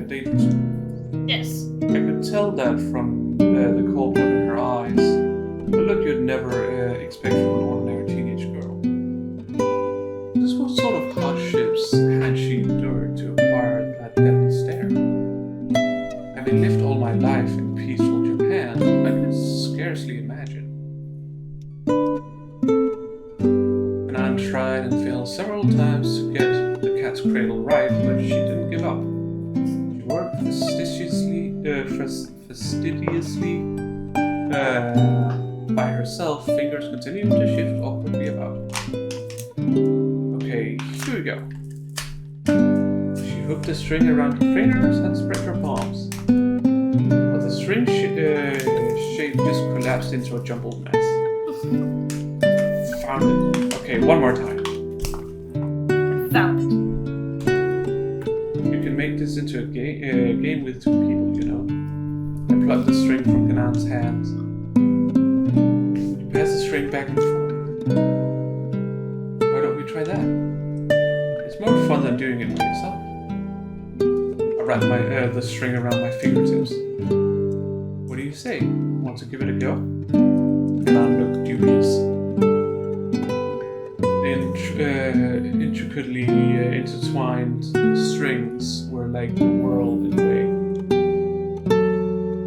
[SPEAKER 2] a dangerous one.
[SPEAKER 1] Yes.
[SPEAKER 2] I could tell that from the cold look in her eyes. A look you'd never expect from an ordinary teenage girl. Just what sort of hardships had she endured to acquire that deadly stare? Having lived all my life in peaceful Japan, I could scarcely imagine. Kanan tried and failed several times to get the cat's cradle right, but she didn't give up. She worked fastidiously by herself, fingers continuing to shift awkwardly about. Okay, here we go. She hooked the string around her fingers and spread her palms. But the string shape just collapsed into a jumbled mess. Found it. Okay, one more time.
[SPEAKER 1] Found it.
[SPEAKER 2] You can make this into a game with two people, you know. I plucked the string from Kanan's hands. You pass the string back and forth. Why don't we try that? It's more fun than doing it by yourself. I wrapped the string around my fingertips. What do you say? Want to give it a go? Kanan looked dubious. Intricately intertwined strings were like the world in a way.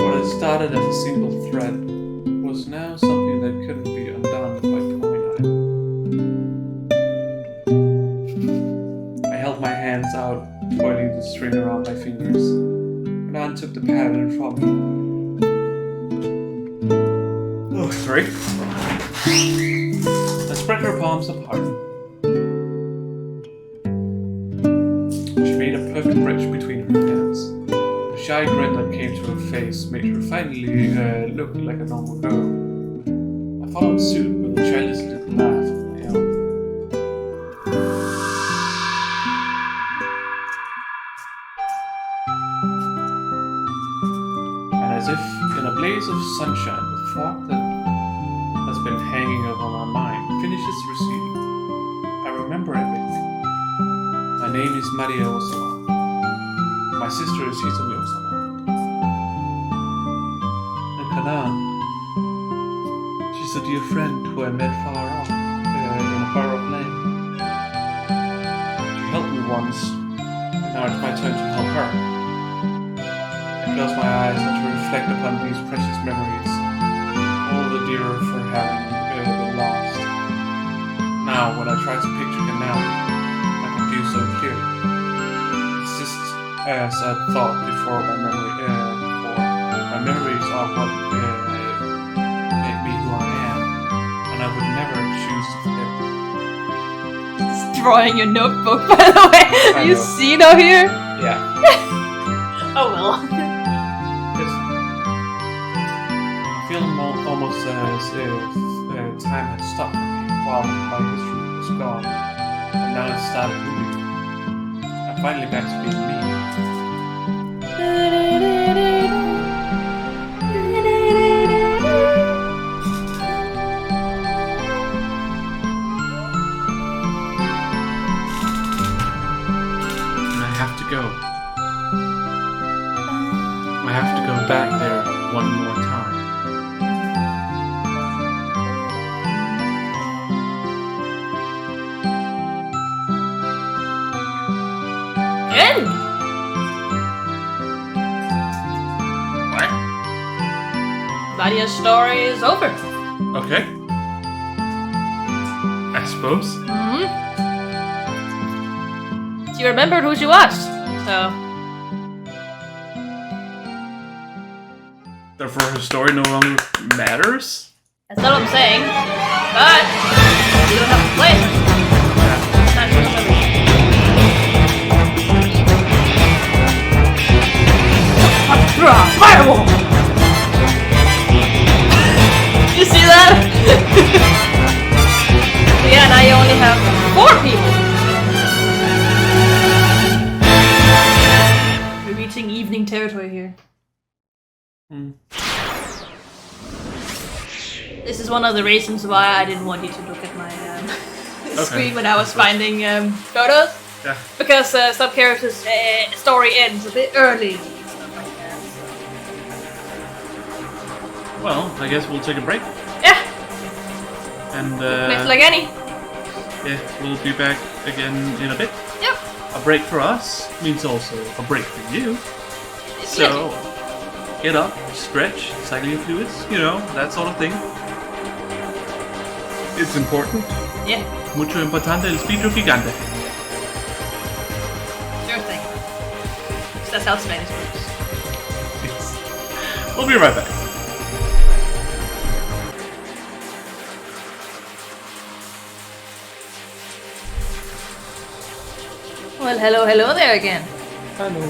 [SPEAKER 2] What had started as a single thread was now something that couldn't be undone by pulling on it. I held my hands out, twirling the string around my fingers. Kanan took the pattern from me. Oh, sorry. I spread her palms apart. She made a perfect bridge between her hands. The shy grin that came to her face made her finally look like a normal girl. I followed suit with a childish little laugh of my own. And as if in a blaze of sunshine, the fog that has been hanging over my mind finishes receding. I remember everything. My name is Maria Osawa. My sister is Hitomi Osawa. And Kanan. She's a dear friend who I met far off, in a far-off land. She helped me once, and now it's my turn to help her. I close my eyes and to reflect upon these precious memories, all the dearer for having been lost. Now, when I try to picture Kanan, I can do so clearly. It's just as I thought before my memory. My memories are what make me who I am, and I would never choose to forget them.
[SPEAKER 1] It's drawing your notebook, by the way. You
[SPEAKER 2] know.
[SPEAKER 1] see it out here?
[SPEAKER 2] Yeah.
[SPEAKER 1] Oh well.
[SPEAKER 2] I feel almost as if time had stopped for me while my history was gone, and now it started moving. I'm finally back to being me. And I have to go. I have to go back there one more time.
[SPEAKER 1] End.
[SPEAKER 2] What?
[SPEAKER 1] Maria's story is over.
[SPEAKER 2] Okay. I suppose.
[SPEAKER 1] Mm-hmm. She remembered who she was, so.
[SPEAKER 2] Therefore, her story no longer matters?
[SPEAKER 1] That's not what I'm saying. But you don't have to play it. It's not just Firewall! You see that? So yeah, now you only have 4 people. We're reaching evening territory here. This is one of the reasons why I didn't want you to look at my screen when I was finding photos.
[SPEAKER 2] Yeah.
[SPEAKER 1] Because some characters' story ends a bit early.
[SPEAKER 2] Well, I guess we'll take a break.
[SPEAKER 1] Yeah.
[SPEAKER 2] And
[SPEAKER 1] Quick like any.
[SPEAKER 2] yeah, we'll be back again in a bit.
[SPEAKER 1] Yep.
[SPEAKER 2] A break for us means also a break for you. So get up, stretch, cycle your fluids, you know, that sort of thing. It's important.
[SPEAKER 1] Yeah.
[SPEAKER 2] Mucho importante el speedo gigante.
[SPEAKER 1] Sure thing. That's how Spanish works.
[SPEAKER 2] Yes. We'll be right back.
[SPEAKER 1] Well, hello there again.
[SPEAKER 2] Hello.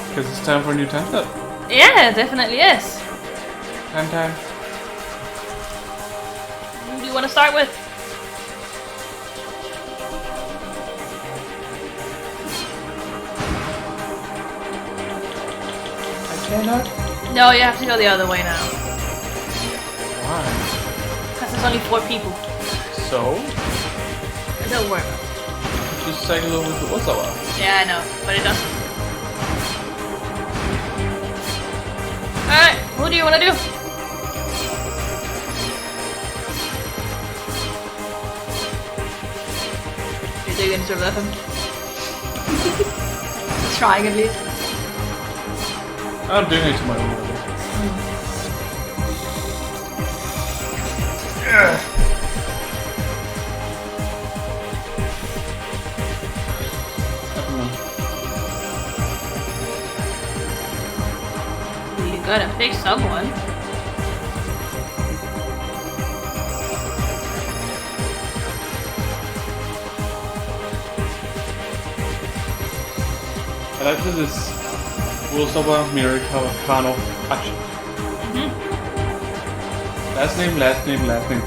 [SPEAKER 2] Because it's time for a new time step.
[SPEAKER 1] Yeah, definitely is.
[SPEAKER 2] Time.
[SPEAKER 1] Who do you want to start with?
[SPEAKER 2] I cannot.
[SPEAKER 1] No, you have to go the other way now.
[SPEAKER 2] Why?
[SPEAKER 1] Because there's only 4 people.
[SPEAKER 2] So?
[SPEAKER 1] Don't worry about it.
[SPEAKER 2] Just cycle over to Osawa.
[SPEAKER 1] Yeah, I know, but it doesn't. Alright, who do you want to do? You're doing any sort of weapon? Trying at least.
[SPEAKER 2] I'm doing it to my own level.
[SPEAKER 1] You gotta pick someone.
[SPEAKER 2] I like this is Urosawa Mirikawa Kano Hachi. Last name,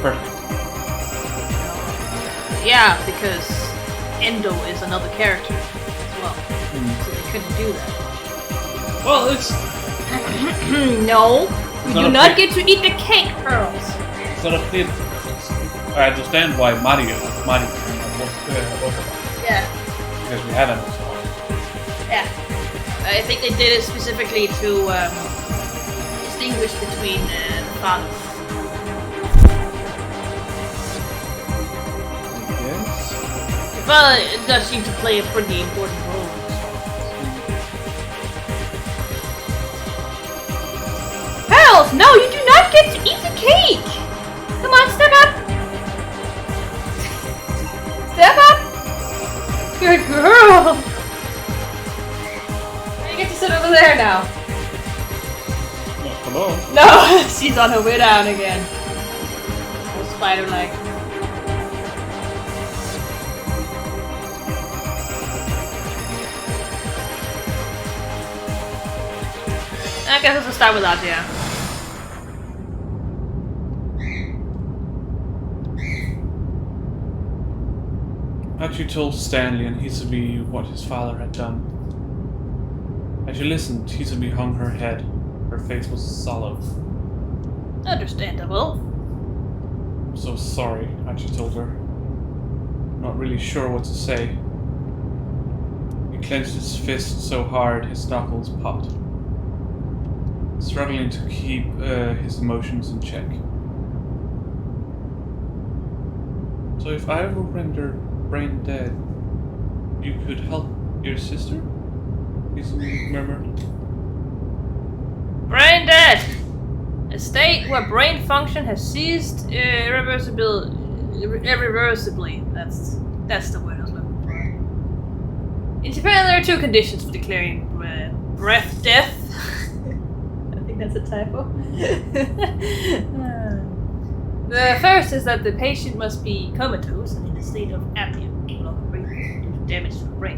[SPEAKER 2] perfect.
[SPEAKER 1] Yeah, because Endo is another character as well. So they couldn't do that.
[SPEAKER 2] Well, it's
[SPEAKER 1] No, you do
[SPEAKER 2] not a
[SPEAKER 1] not
[SPEAKER 2] pig.
[SPEAKER 1] get to eat the cake, Pearls.
[SPEAKER 2] sort of fit. I understand why Mario was
[SPEAKER 1] Yeah,
[SPEAKER 2] because we haven't Urosawa.
[SPEAKER 1] yeah. I think they did it specifically to distinguish between the fathers.
[SPEAKER 2] Yes.
[SPEAKER 1] The father does seem to play a pretty important role. Pearls, no, you do not get to eat the cake! Come on, step up! Step up! Good girl! You get to sit over there now.
[SPEAKER 2] Hello.
[SPEAKER 1] No, she's on her way down again. Oh, spider-like. I guess let's start with Adia.
[SPEAKER 2] Hachi told Stanley and Hisabi what his father had done. As she listened, Hisabi hung her head. Her face was solemn.
[SPEAKER 1] Understandable.
[SPEAKER 2] I'm so sorry, Hachi told her. Not really sure what to say. He clenched his fist so hard his knuckles popped. Struggling to keep his emotions in check. So if I were rendered brain dead, you could help your sister? He murmured.
[SPEAKER 1] Brain dead! A state where brain function has ceased irreversibly. That's the word I was looking for. In Japan, there are 2 conditions for declaring breath death. I think think that's a typo. The first is that the patient must be comatose and in a state of apnea, no longer breathing, due to damage to the brain.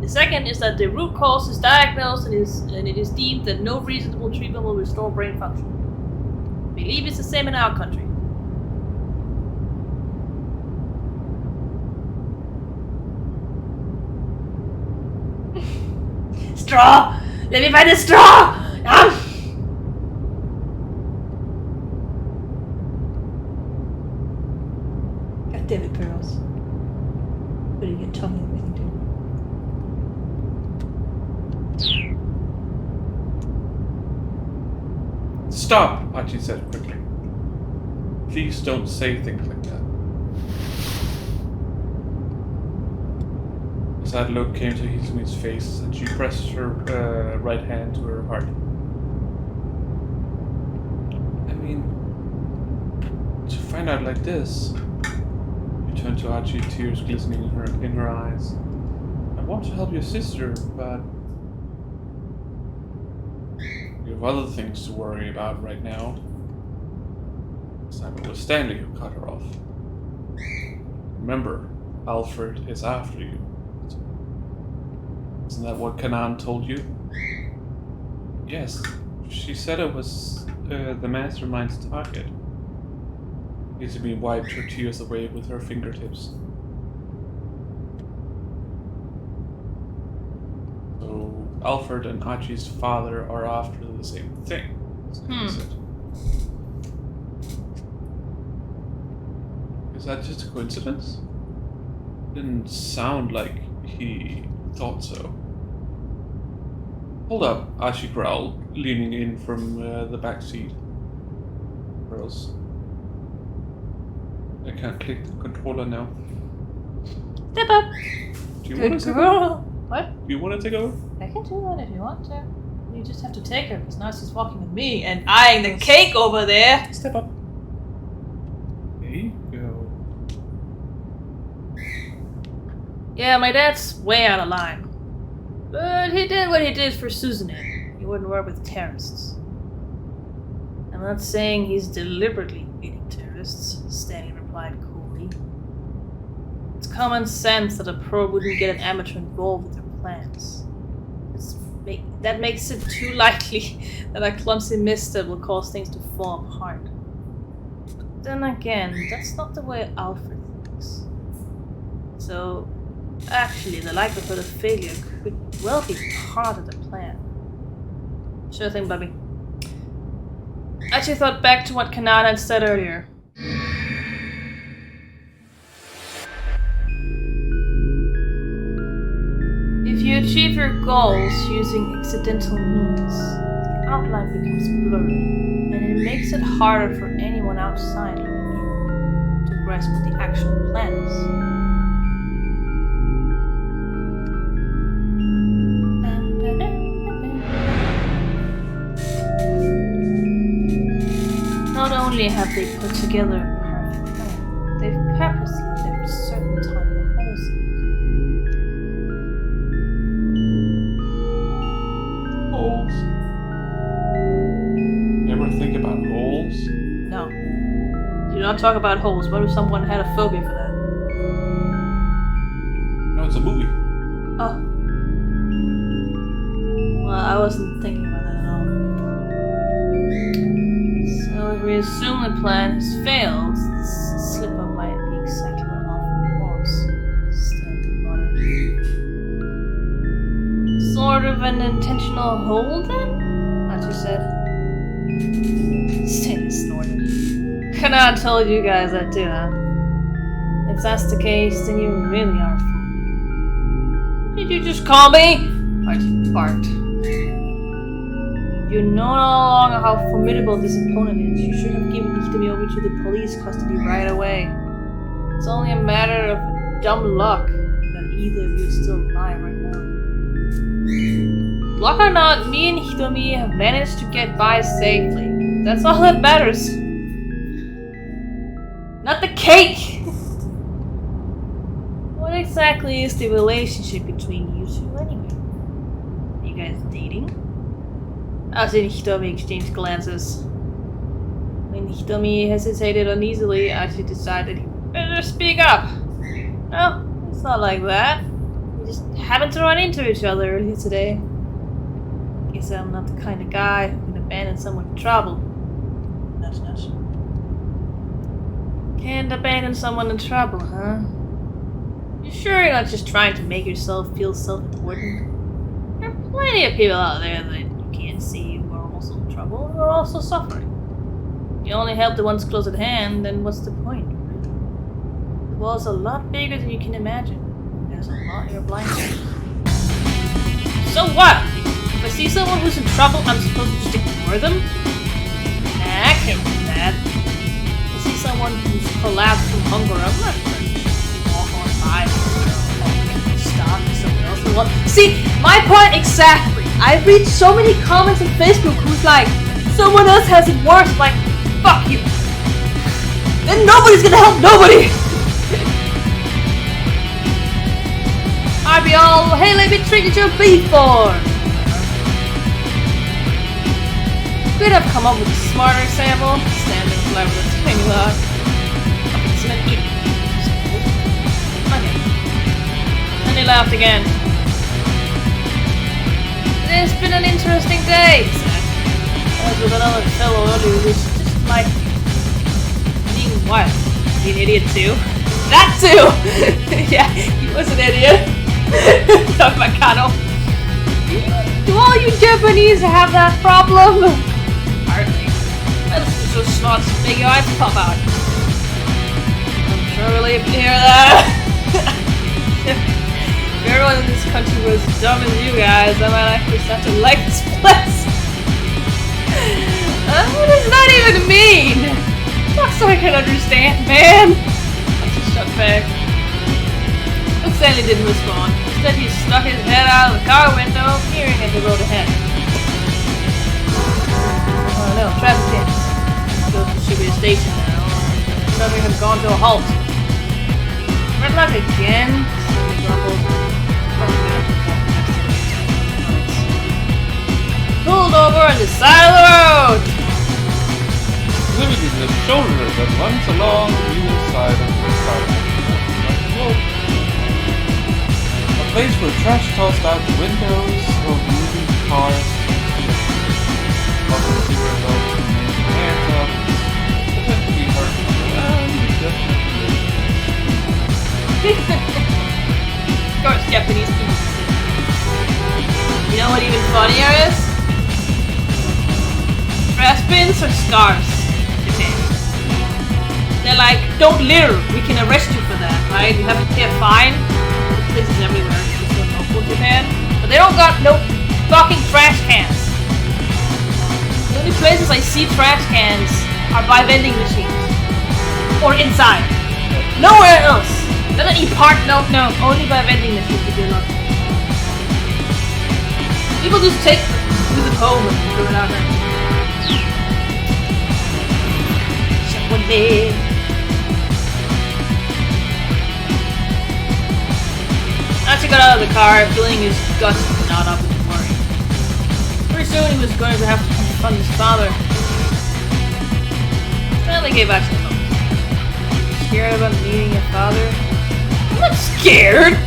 [SPEAKER 1] The second is that the root cause is diagnosed and it is deemed that no reasonable treatment will restore brain function. I believe it's the same in our country. Straw! Let me find a straw! God damn it, Pearls. Putting your tongue in everything, too.
[SPEAKER 2] Stop, Archie said quickly. Please don't say things like that. A sad look came to Hizumi's face, and she pressed her right hand to her heart. I mean, to find out like this... She turned to Archie, tears glistening in her eyes. I want to help your sister, but... You have other things to worry about right now. It was Stanley who cut her off. Remember, Alfred is after you. Isn't that what Kanan told you? Yes, she said it was the mastermind's target. Izumi wiped her tears away with her fingertips. So, Alfred and Archie's father are after the same thing. Is that just a coincidence? Didn't sound like he thought so. Hold up, Archie growled, leaning in from the back seat. Girls. I can't click the controller now.
[SPEAKER 1] Step up!
[SPEAKER 2] Do you want to take
[SPEAKER 1] over? What?
[SPEAKER 2] Do you want to take over?
[SPEAKER 1] I can do that if you want to. You just have to take her, because now she's walking with me and eyeing the cake over there.
[SPEAKER 2] Step up. There you go.
[SPEAKER 1] Yeah, my dad's way out of line. But he did what he did for Suzanne. He wouldn't work with terrorists. I'm not saying he's deliberately eating terrorists, Stanley replied coolly. It's common sense that a pro wouldn't get an amateur involved with their plans. That makes it too likely that a clumsy misstep will cause things to fall apart. But then again, that's not the way Alfred thinks. So, actually, the likelihood of failure could well be part of the plan. Sure thing, Bubby. I actually thought back to what Kanan had said earlier. If you achieve your goals using accidental means, the outline becomes blurry, and it makes it harder for anyone outside looking in to grasp what the actual plan is. Not only have they put together a perfect plan, they've purposely left certain tiny holes in it.
[SPEAKER 2] Holes? Ever think about holes?
[SPEAKER 1] No. Do not talk about holes. What if someone had a phobia for that?
[SPEAKER 2] No, it's a movie.
[SPEAKER 1] Oh. Well, I wasn't thinking about that at all. So if we assume the plan has failed, this slip-up might be exactly what Alfred wants. Stanley muttered. Sort of an intentional hole, then? Archie said. Stanley snorted. Kanan told you guys that too, huh? If that's the case, then you really are a fool. Did you just call me? Archie barked. You know no longer how formidable this opponent is. You should have given Hitomi over to the police custody right away. It's only a matter of dumb luck that either of you is still alive right now. Luck or not, me and Hitomi have managed to get by safely. That's all that matters. Not the cake! What exactly is the relationship between you two anyway? Are you guys dating? Ashi and Hitomi exchanged glances. When Hitomi hesitated uneasily, Ashi decided he better speak up. No, it's not like that. We just happened to run into each other earlier today. Guess I'm not the kind of guy who can abandon someone in trouble. Nudge, nudge. Can't abandon someone in trouble, huh? You sure you're not just trying to make yourself feel self-important? There are plenty of people out there that you can't see who are also in trouble, who are also suffering. You only help the ones close at hand, then what's the point? The world's a lot bigger than you can imagine. There's a lot you're blind to. So what? If I see someone who's in trouble, I'm supposed to just ignore them? Nah, I can't do that. If I see someone who's collapsed from hunger, I'm not going to walk on by and stop someone else. See, my point exactly. I read so many comments on Facebook who's like, someone else has it worse, like, fuck you. Then nobody's gonna help nobody! I'd be all, hey, let me treat you before! Could have come up with a smarter example. Standing flat with a tiny log. Okay, so then eat. Okay. And he laughed again. It's been an interesting day, he said. As with another fellow earlier, who was just like being what? Being an idiot too? That too! Yeah, he was an idiot. Talk about Kano. Do all you Japanese have that problem? Hardly. That's so smart to make your eyes pop out. I'm sure relieved to hear that. If everyone in this country was as dumb as you guys, I might actually start to like this place. What does that even mean? Not so I can understand, man. I just shut back. But Stanley didn't respond. Instead, he stuck his head out of the car window, peering at the road ahead. Oh no, traffic jams. Goes to Shibuya Station now. Traffic has gone to a halt. Red light again. Stanley grumbled. Pulled over on the side of the road!
[SPEAKER 2] Limited the shoulder that runs along either side of the sidewalk. A place where trash tossed out the windows or moving cars. Often see results in hands up. Potentially hurt
[SPEAKER 1] Of course, Japanese people. You know what even funnier is? Trash bins or scarves? Japan. They're like, don't litter, we can arrest you for that, right? You have to pay a fine. This is everywhere, it's so local Japan. But they don't got no fucking trash cans. The only places I see trash cans are by vending machines. Or inside. Nowhere else. Not any park, no, only by vending machines if you're lucky. People just take them home and throw it out there. One day. As he got out of the car, feeling his guts knot up with worry. Pretty soon he was going to have to confront his father. Stanley gave back to the phone. Scared about meeting your father? I'm not scared!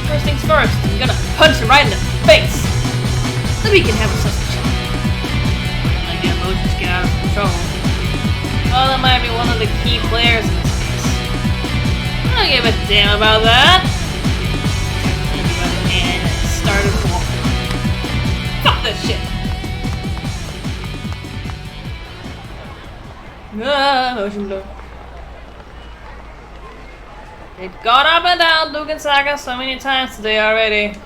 [SPEAKER 1] First things first, I'm gonna punch him right in the face! Then we can have a chat. Like the emotions get out of control. Well, that might be one of the key players in this case. I don't give a damn about that. And started walking. Fuck this shit. Motion blur. They'd gone up and down Dugan Saga so many times today already.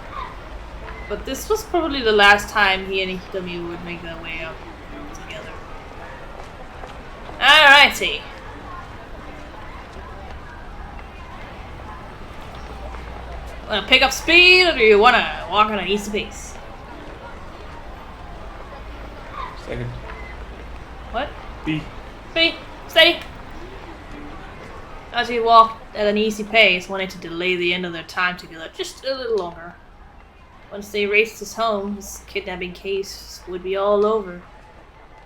[SPEAKER 1] But this was probably the last time he and Hitomi would make their way up together. Alrighty. Wanna pick up speed, or do you wanna walk on an easy pace?
[SPEAKER 2] Second.
[SPEAKER 1] What?
[SPEAKER 2] B.
[SPEAKER 1] B. Steady. As he walked at an easy pace, wanting to delay the end of their time together just a little longer. Once they reached his home, his kidnapping case would be all over,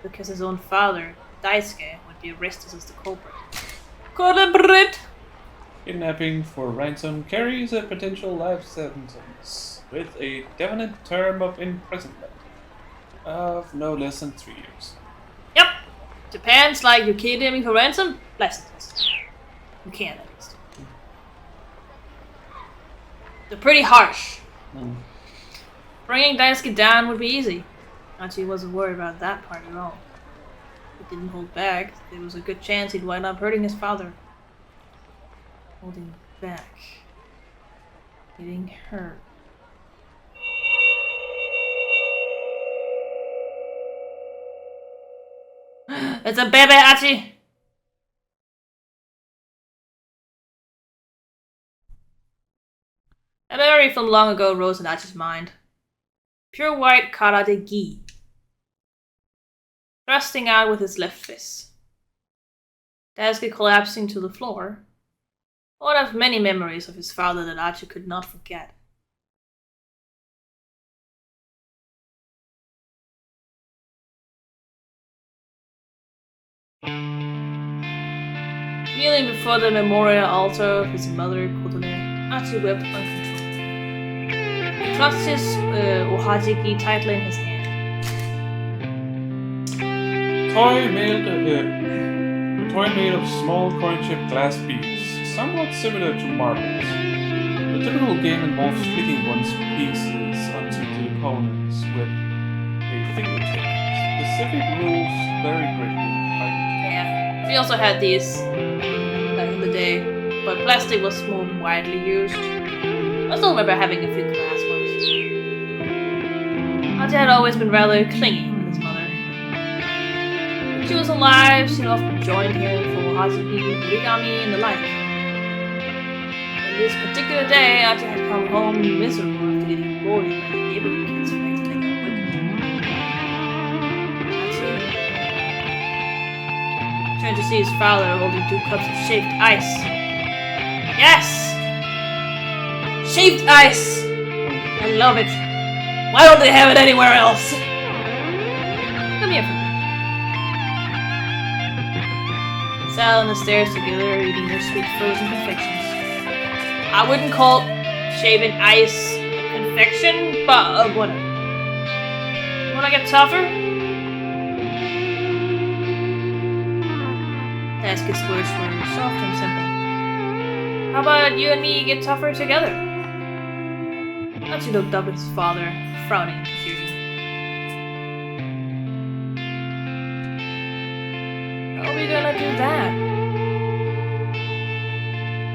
[SPEAKER 1] because his own father, Daisuke, would be arrested as the culprit. Culprit!
[SPEAKER 2] Kidnapping for ransom carries a potential life sentence with a definite term of imprisonment of no less than 3 years.
[SPEAKER 1] Yep. Japan's like you're kidnapping for ransom, life sentence. You can at least. They're pretty harsh. Bringing Daisuke down would be easy. Archie wasn't worried about that part at all. He didn't hold back. There was a good chance he'd wind up hurting his father. Holding back. Getting hurt. It's a baby, Archie! A memory from long ago rose in Archie's mind. Pure white karate gi. Thrusting out with his left fist. Daisuke collapsing to the floor. One of many memories of his father that Archie could not forget. Kneeling before the memorial altar of his mother, Kotone, Archie wept uncontrollably. He clutched his ohajiki tightly in his hand.
[SPEAKER 2] A toy made of small coin-shaped glass beads, somewhat similar to marbles. The typical game involves flicking one's pieces onto the opponents with a fingertip. Specific rules vary greatly.
[SPEAKER 1] Yeah, we also had these back in the day, but plastic was more widely used. I still remember having a few glass ones. Archie had always been rather clingy with his mother. When she was alive, she'd often joined him for Hazaki, origami, and the like. On this particular day, Archie had come home miserable after getting bullied by the neighborhood kids for playing with him. Archie turned to see his father holding 2 cups of shaved ice. Yes! Shaved ice! I love it. Why don't they have it anywhere else? Come here for me. They sat on the stairs together, eating their sweet frozen confections. I wouldn't call shaving ice a confection, but whatever. You wanna get tougher? Daisuke's words were soft and simple. How about you and me get tougher together? Archie looked up at his father, frowning in confusion. How are we gonna do that?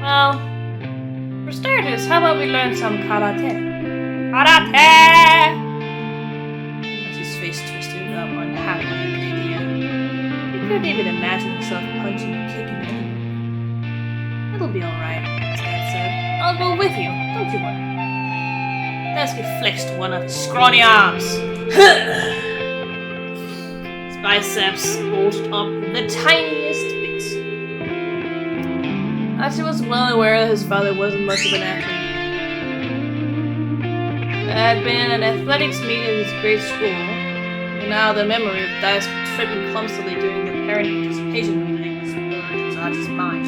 [SPEAKER 1] Well, for starters, how about we learn some karate? Karate! Archie's face twisted up unhappily at the idea. He couldn't even imagine himself punching and kicking anyone. It'll be alright, his dad said. I'll go with you, don't you worry. Daisuke flexed one of his scrawny arms. His biceps bulged up the tiniest bit. Archie was well aware that his father wasn't much of an athlete. There had been an athletics meet at his grade school, and now the memory of Daisuke tripping clumsily during the parent participation meeting was burned into Archie's mind.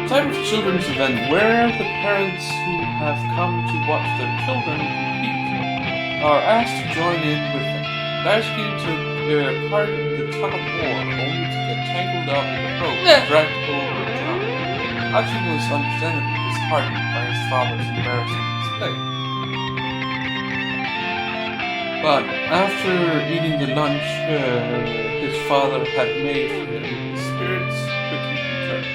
[SPEAKER 2] Type of children's event where the parents who have come to watch their children compete are asked to join in with them. Daisuke took part in the tug of war, only to get tangled up in the rope and dragged over the top. Archie was understandably disheartened by his father's embarrassing display. But after eating the lunch his father had made for him, his spirits quickly returned.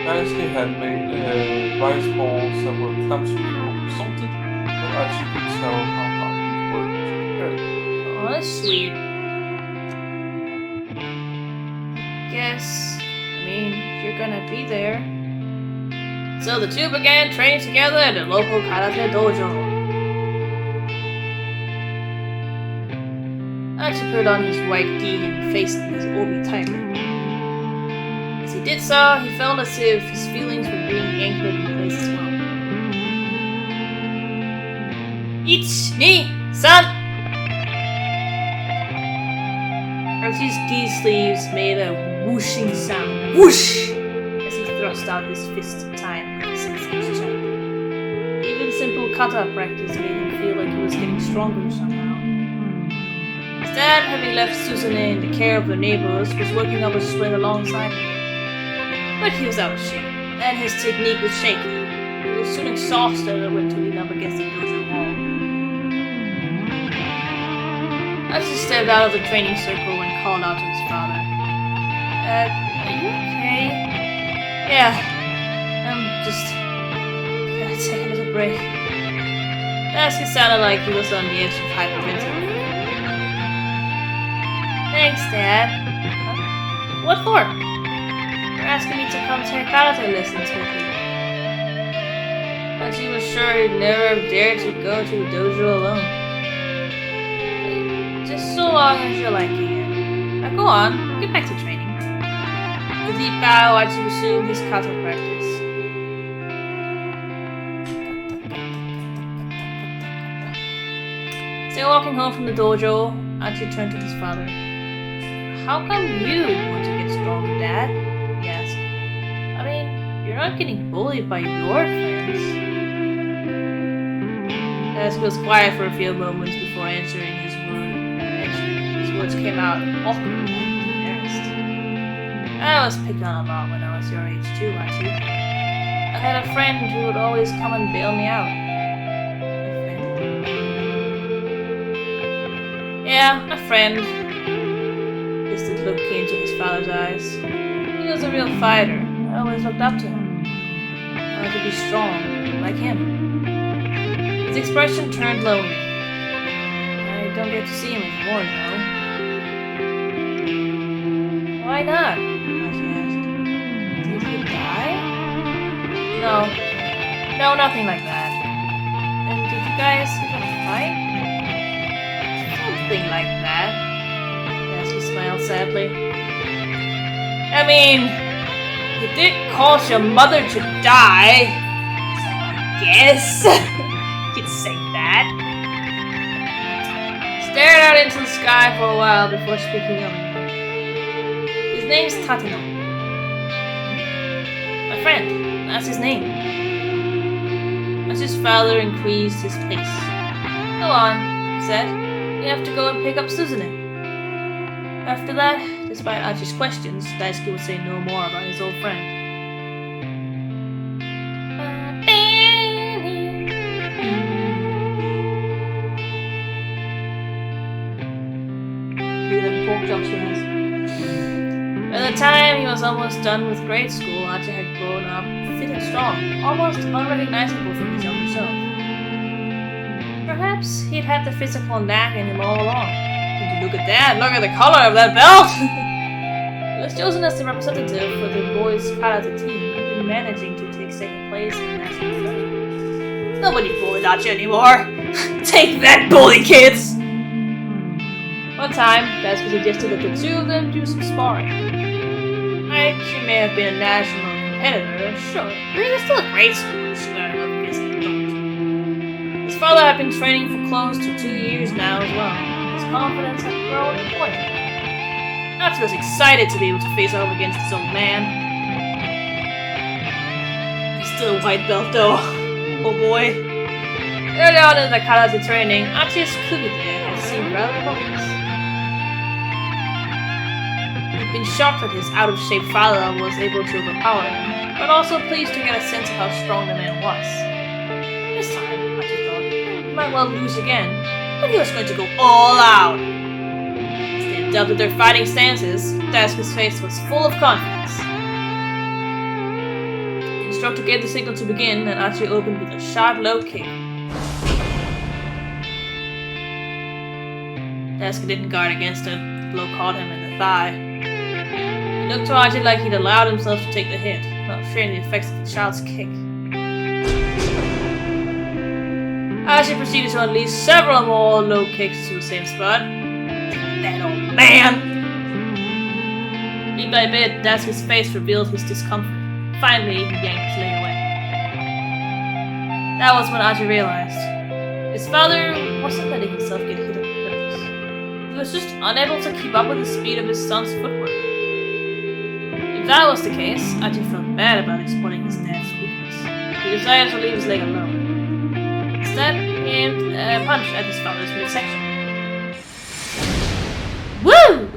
[SPEAKER 2] Daisuke had made rice balls that were clumsily over-salted, but Archie could tell how hard he worked to prepare them.
[SPEAKER 1] Oh, that's sweet. Guess, you're gonna be there. So the two began training together at the local karate dojo. Archie put on his white gi and faced his obi tightly. As he did so, he felt as if his feelings were being anchored in place as well. 1, 2, 3. Archie's D sleeves made a whooshing sound. Whoosh! As he thrust out his fist in time with his chest. Even simple kata practice made him feel like he was getting stronger somehow. His dad, having left Susanne in the care of the neighbors, was working up a sweat alongside him. But he was out of shape, and his technique was shaky. He was soon exhausted and went to lean up against the dojo wall. Archie stepped out of the training circle and called out to his father. Are you okay? Yeah, I'm just gonna take a little break. Daisuke sounded like he was on the edge of hyperventilating. Thanks, Dad. Huh? What for? You're asking me to come take karate lessons with you. But he was sure he'd never dare to go to the dojo alone. Just so long as you're liking it. Now go on, get back to training. With a deep bow, Archie resumed his kata practice. Still walking home from the dojo, Archie turned to his father. How come you want to get stronger, Dad? He asked. I mean, you're not getting bullied by your friends. Daisuke was quiet for a few moments before answering his words came out awkwardly and embarrassed. I was picked on a lot when I was your age too, Archie. I had a friend who would always come and bail me out. Yeah, a friend. Distant look came to his father's eyes. He was a real fighter. I always looked up to him. I wanted to be strong, like him. His expression turned lonely. I don't get to see him anymore, though. Why not? Archie asked. Did he die? No, nothing like that. And did you guys even fight? Something like that. Daisuke smiled sadly. I mean, you did cause your mother to die. So I guess you could say that. Stared out into the sky for a while before speaking up. His name's Tateno. My friend, that's his name. As his father increased his pace. Go on, he said. You have to go and pick up Susanne. After that, despite Archie's questions, Daisuke would say no more about his old friend. Pork chops he has. By the time he was almost done with grade school, Archie had grown up fit and strong, almost unrecognizable from his younger self. Perhaps he'd had the physical knack in him all along. And look at that, look at the color of that belt! He was chosen as the representative for the boys' karate team, even managing to take second place in the national tournament. Nobody bullied Archie anymore! Take that, bully kids! One time, Daisuke suggested that the two of them do some sparring. Archie may have been a national competitor, sure, but he was still a grade schooler squaring up against an adult. His father had been training for close to 2 years now as well. His confidence had grown accordingly. Archie was excited to be able to face off against his old man. He's still a white belt though. Oh boy. Early on in the karate training, Archie's Kugite had seemed rather hopeless. He'd been shocked that his out-of-shape father was able to overpower him, but also pleased to get a sense of how strong the man was. This time, Archie thought, he might well lose again, but he was going to go all out. As they adopted their fighting stances, Daisuke's face was full of confidence. The instructor gave the signal to begin, and Archie opened with a sharp low kick. Daisuke didn't guard against it. The blow caught him in the thigh. He looked to Archie like he'd allowed himself to take the hit, not fearing the effects of the child's kick. Archie proceeded to unleash several more low kicks to the same spot. That old man! Bit by bit, Daisuke's face revealed his discomfort. Finally, he yanked his leg away. That was when Archie realized His father wasn't letting himself get hit on purpose. He was just unable to keep up with the speed of his son's footwork. If that was the case, Archie felt bad about exploiting his dad's weakness. He decided to leave his leg alone. Instead, he aimed a punch at his father's midsection. Woo!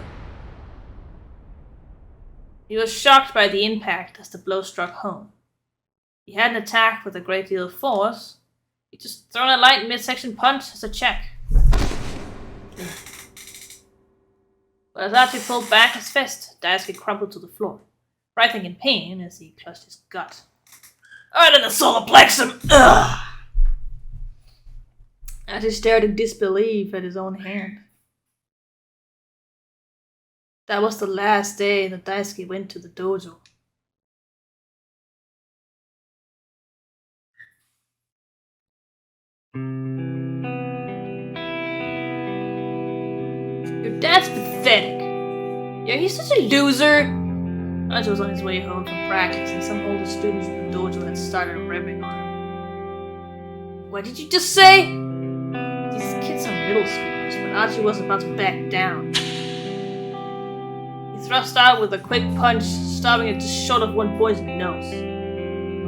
[SPEAKER 1] He was shocked by the impact as the blow struck home. He hadn't attacked with a great deal of force. He just thrown a light midsection punch as a check. But as Archie pulled back his fist, Daisuke crumpled to the floor, writhing in pain as he clutched his gut. Right in the solar plexus! Ugh! Archie stared in disbelief at his own hand. That was the last day that Daisuke went to the dojo. Your dad's pathetic. Yeah, he's such a loser. Archie was on his way home from practice, and some older students in the dojo had started ripping on him. What did you just say? These kids are middle schoolers, but Archie was about to back down. He thrust out with a quick punch, stopping it just short of one boy's nose.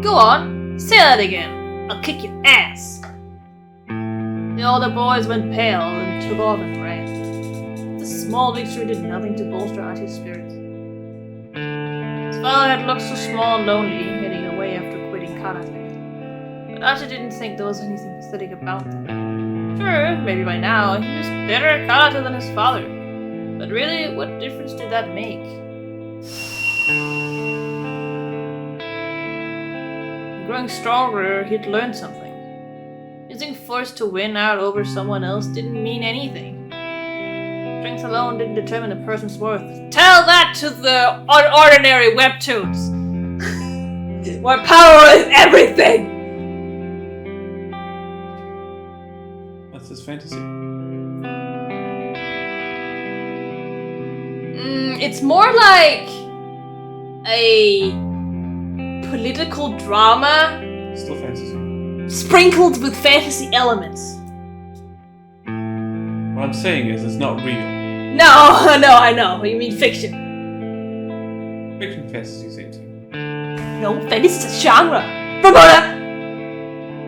[SPEAKER 1] Go on, say that again. I'll kick your ass. The older boys went pale and took off and ran. The small victory did nothing to bolster Archie's spirits. His father had looked so small and lonely, heading away after quitting karate. But Archie didn't think there was anything pathetic about that. Sure, maybe by now he was better at karate than his father. But really, what difference did that make? Growing stronger, he'd learned something. Using force to win out over someone else didn't mean anything. Strength alone didn't determine a person's worth. Tell that to the unordinary webtoons! Where power is everything!
[SPEAKER 2] That's his fantasy.
[SPEAKER 1] It's more like a political drama
[SPEAKER 2] Still fantasy.
[SPEAKER 1] sprinkled with fantasy elements.
[SPEAKER 2] What I'm saying is, it's not real.
[SPEAKER 1] No, I know. You mean fiction.
[SPEAKER 2] Fiction fantasy, same thing.
[SPEAKER 1] No, fantasy is a genre. Ramona!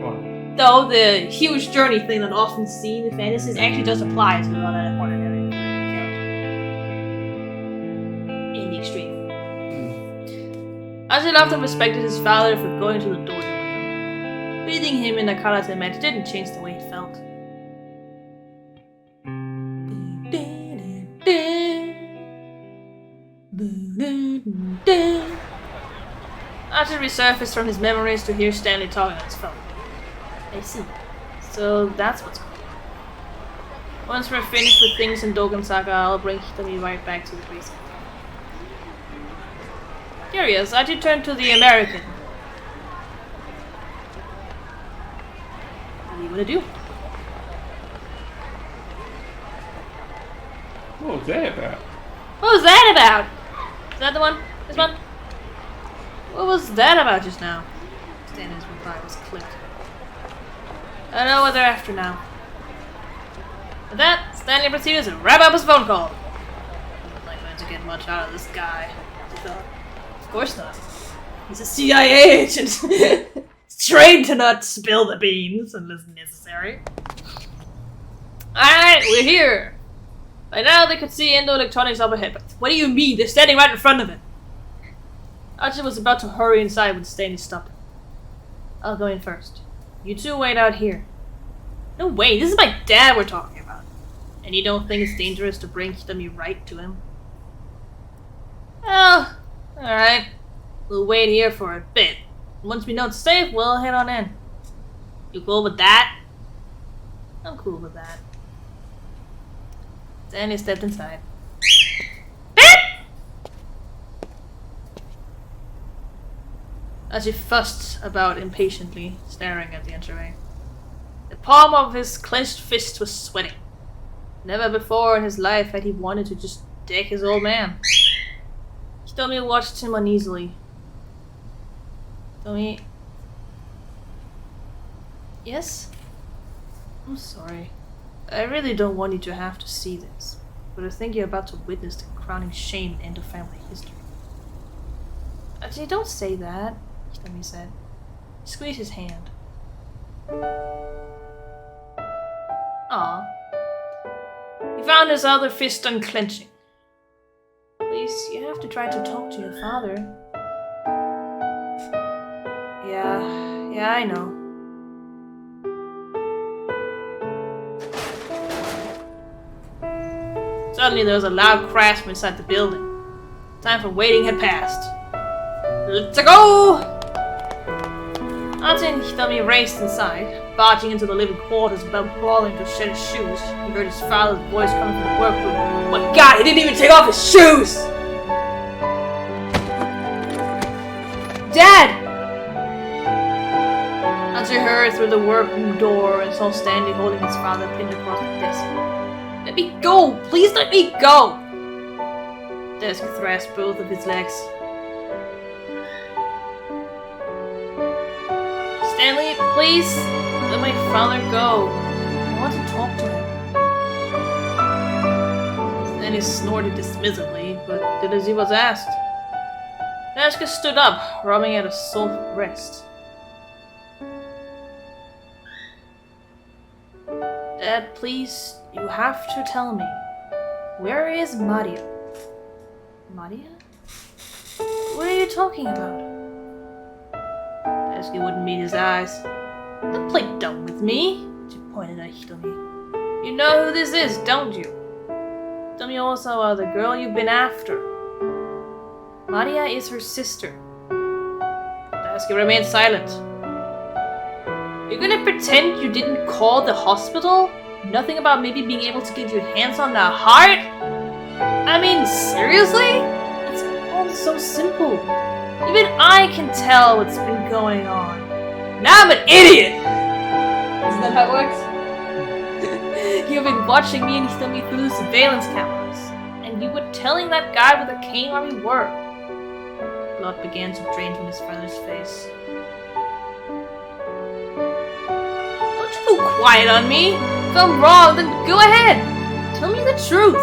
[SPEAKER 2] Go on.
[SPEAKER 1] Though the huge journey thing that often seen in fantasies actually does apply to an ordinary character. In the extreme. Archie loved and respected his father for going to the dojo with him. Beating him in a karate match didn't change the way he felt. Archie resurfaced from his memories to hear Stanley talking on his phone. I see. So that's what's going on. Once we're finished with things in Dogen-saga, I'll bring Hitami right back to the base. Curious, Archie turned to the American. What are you gonna do?
[SPEAKER 2] What was that about?
[SPEAKER 1] What was that about? Is that the one? This one? What was that about just now? Stanley's reply was clipped. I don't know what they're after now. With that, Stanley proceeded to wrap up his phone call. Wasn't like going to get much out of this guy, he thought. Of course not. He's a CIA agent. Trained to not spill the beans unless necessary. Alright, we're here. By now they could see Indo Electronics up ahead, but what do you mean? They're standing right in front of it. Archie was about to hurry inside when Stanley stopped him. I'll go in first. You two wait out here. No way, this is my dad we're talking about. And you don't think it's dangerous to bring Hitami right to him? Well, alright. We'll wait here for a bit. Once we know it's safe, we'll head on in. You cool with that? I'm cool with that. Stanley stepped inside. As he fussed about impatiently, staring at the entryway. The palm of his clenched fist was sweating. Never before in his life had he wanted to just deck his old man. Hitomi watched him uneasily. Hitomi... Yes? I'm sorry. I really don't want you to have to see this, but I think you're about to witness the crowning shame in end of family history. Actually, don't say that, Hitomi said. He squeezed his hand. Aw. He found his other fist unclenching. Please, you have to try to talk to your father. Yeah, I know. Suddenly there was a loud crash from inside the building. Time for waiting had passed. Let's go! Ate and Hitomi raced inside, barging into the living quarters, bawling to shed his shoes. He heard his father's voice coming from the workroom. Oh my god, he didn't even take off his shoes! Dad! Ate hurried through the workroom door and saw Stanley holding his father pinned across the desk. Let me go! Please let me go! Desk thrashed both of his legs. Stanley, please let my father go. I want to talk to him. Stanley snorted dismissively, but did as he was asked. Desk stood up, rubbing at a soft breast. Dad, please, you have to tell me. Where is Maria? Maria? What are you talking about? Daisuke wouldn't meet his eyes. Don't play dumb with me, she pointed at Hitomi. You know who this is, don't you? Hitomi also the girl you've been after. Maria is her sister. Daisuke remained silent. You're gonna pretend you didn't call the hospital? Nothing about maybe being able to get your hands on the heart? I mean, seriously? It's all so simple. Even I can tell what's been going on. Now I'm an idiot! Isn't that how it works? You've been watching me and Hitomi through the surveillance cameras. And you were telling that guy with a cane where we were. Blood began to drain from his father's face. Go quiet on me. If I'm wrong, then go ahead. Tell me the truth.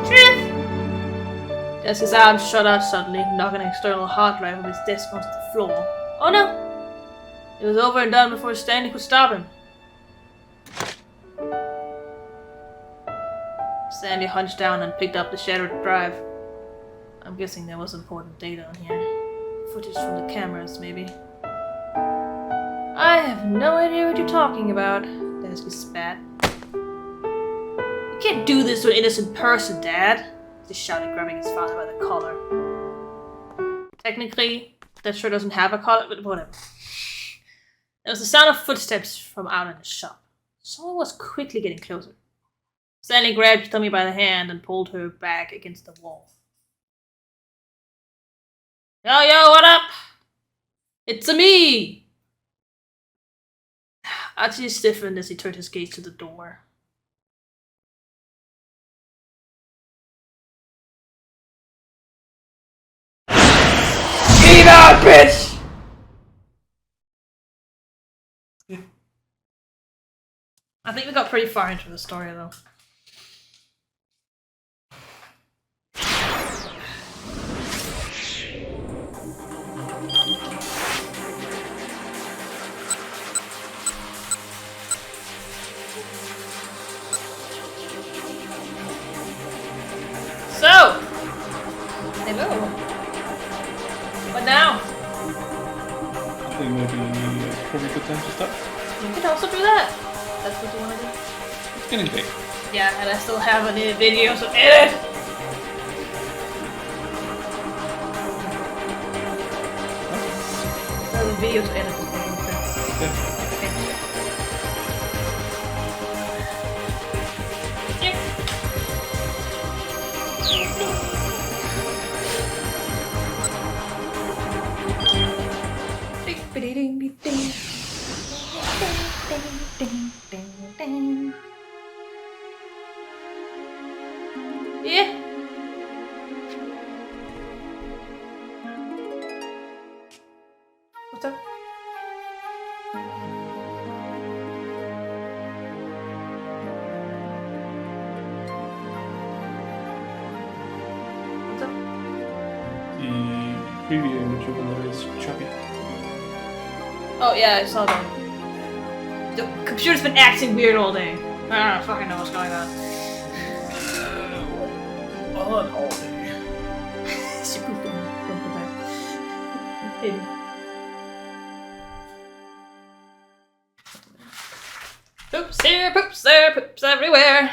[SPEAKER 1] Truth? Desk's arm shot out suddenly, knocking an external hard drive from his desk onto the floor. Oh no! It was over and done before Stanley could stop him. Stanley hunched down and picked up the shattered drive. I'm guessing there was important data on here. Footage from the cameras, maybe. I have no idea what you're talking about, Daisuke spat. You can't do this to an innocent person, Dad, he shouted, grabbing his father by the collar. Technically, that sure doesn't have a collar, but whatever. There was the sound of footsteps from out in the shop. Someone was quickly getting closer. Stanley grabbed Hitomi by the hand and pulled her back against the wall. Yo, what up? It's me! Achi stiffened as he turned his gaze to the door. Get out, bitch! I think we got pretty far into the story, though. So, hello. What now?
[SPEAKER 2] I think maybe it's probably a good time to start.
[SPEAKER 1] You could also do that. That's what you want to do.
[SPEAKER 2] It's getting late.
[SPEAKER 1] Yeah, and I still have a video, so edit! So the video to edit.
[SPEAKER 2] Yeah.
[SPEAKER 1] Yeah. What's up?
[SPEAKER 2] the preview image over there is choppy.
[SPEAKER 1] Oh yeah, I saw that. The computer's been acting weird all day. I don't fucking know what's going on.
[SPEAKER 2] All day.
[SPEAKER 1] She pooped in the back. Maybe. Poops here, poops there, poops everywhere.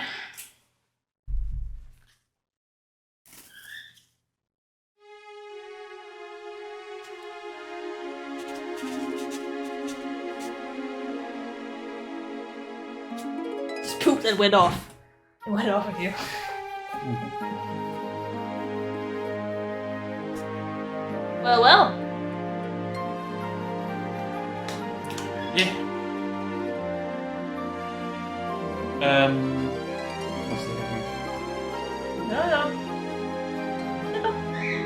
[SPEAKER 1] Just pooped and went off. It went off of you. Well, well.
[SPEAKER 2] Yeah. What's the name?
[SPEAKER 1] No.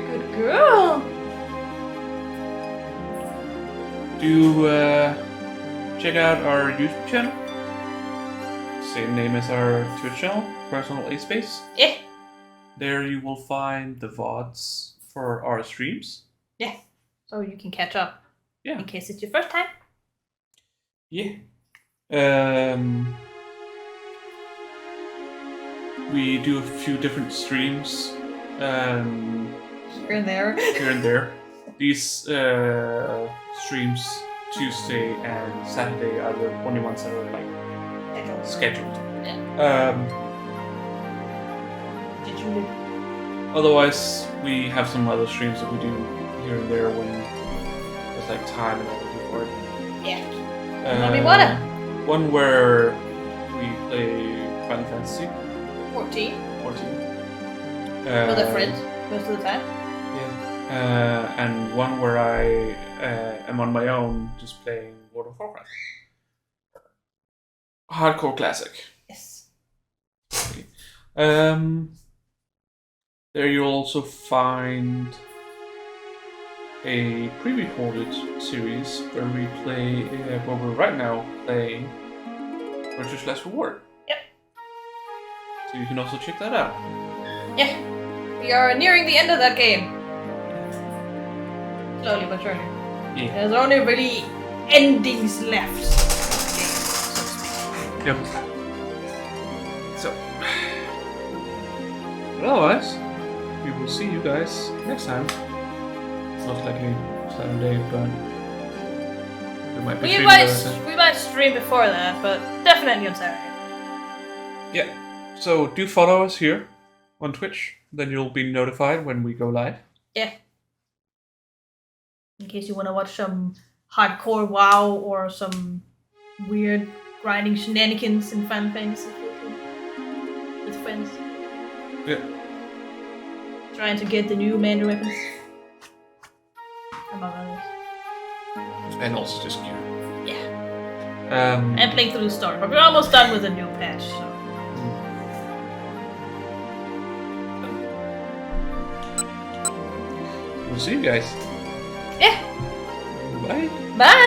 [SPEAKER 1] Good girl.
[SPEAKER 2] Do check out our YouTube channel. Same name as our Twitch channel, Personal A Space.
[SPEAKER 1] Yeah.
[SPEAKER 2] There you will find the VODs for our streams.
[SPEAKER 1] Yeah. So you can catch up.
[SPEAKER 2] Yeah.
[SPEAKER 1] In case it's your first time.
[SPEAKER 2] Yeah. We do a few different streams.
[SPEAKER 1] Here and there.
[SPEAKER 2] Here and there. These streams, Tuesday and Saturday, are the only ones that are like scheduled.
[SPEAKER 1] Yeah. Did you?
[SPEAKER 2] Otherwise, we have some other streams that we do here and there when there's like time and everything for it.
[SPEAKER 1] Yeah. Ramona.
[SPEAKER 2] One where we play Final Fantasy
[SPEAKER 1] 14.
[SPEAKER 2] 14.
[SPEAKER 1] With a friend most of the time.
[SPEAKER 2] Yeah. And one where I am on my own, just playing World of Warcraft. Hardcore classic.
[SPEAKER 1] Yes.
[SPEAKER 2] Okay. There you'll also find a pre-recorded series where we play, where we're right now playing Virtuous Last Reward.
[SPEAKER 1] Yep.
[SPEAKER 2] So you can also check that out.
[SPEAKER 1] Yeah. We are nearing the end of that game. Slowly but surely.
[SPEAKER 2] Yeah.
[SPEAKER 1] There's only really endings left.
[SPEAKER 2] Yep. So, but otherwise, we will see you guys next time. Most likely Saturday, but we might be streaming.
[SPEAKER 1] We might stream before that, but definitely on Saturday.
[SPEAKER 2] Yeah. So do follow us here on Twitch. Then you'll be notified when we go live.
[SPEAKER 1] Yeah. In case you want to watch some hardcore WoW or some weird grinding shenanigans in Final Fantasy 14 with friends.
[SPEAKER 2] Yeah.
[SPEAKER 1] Trying to get the new Mandarin weapons. Among others.
[SPEAKER 2] And also just gear.
[SPEAKER 1] Yeah. And playing through the story. But we're almost done with the new patch, so.
[SPEAKER 2] We'll see you guys.
[SPEAKER 1] Yeah.
[SPEAKER 2] Bye.
[SPEAKER 1] Bye.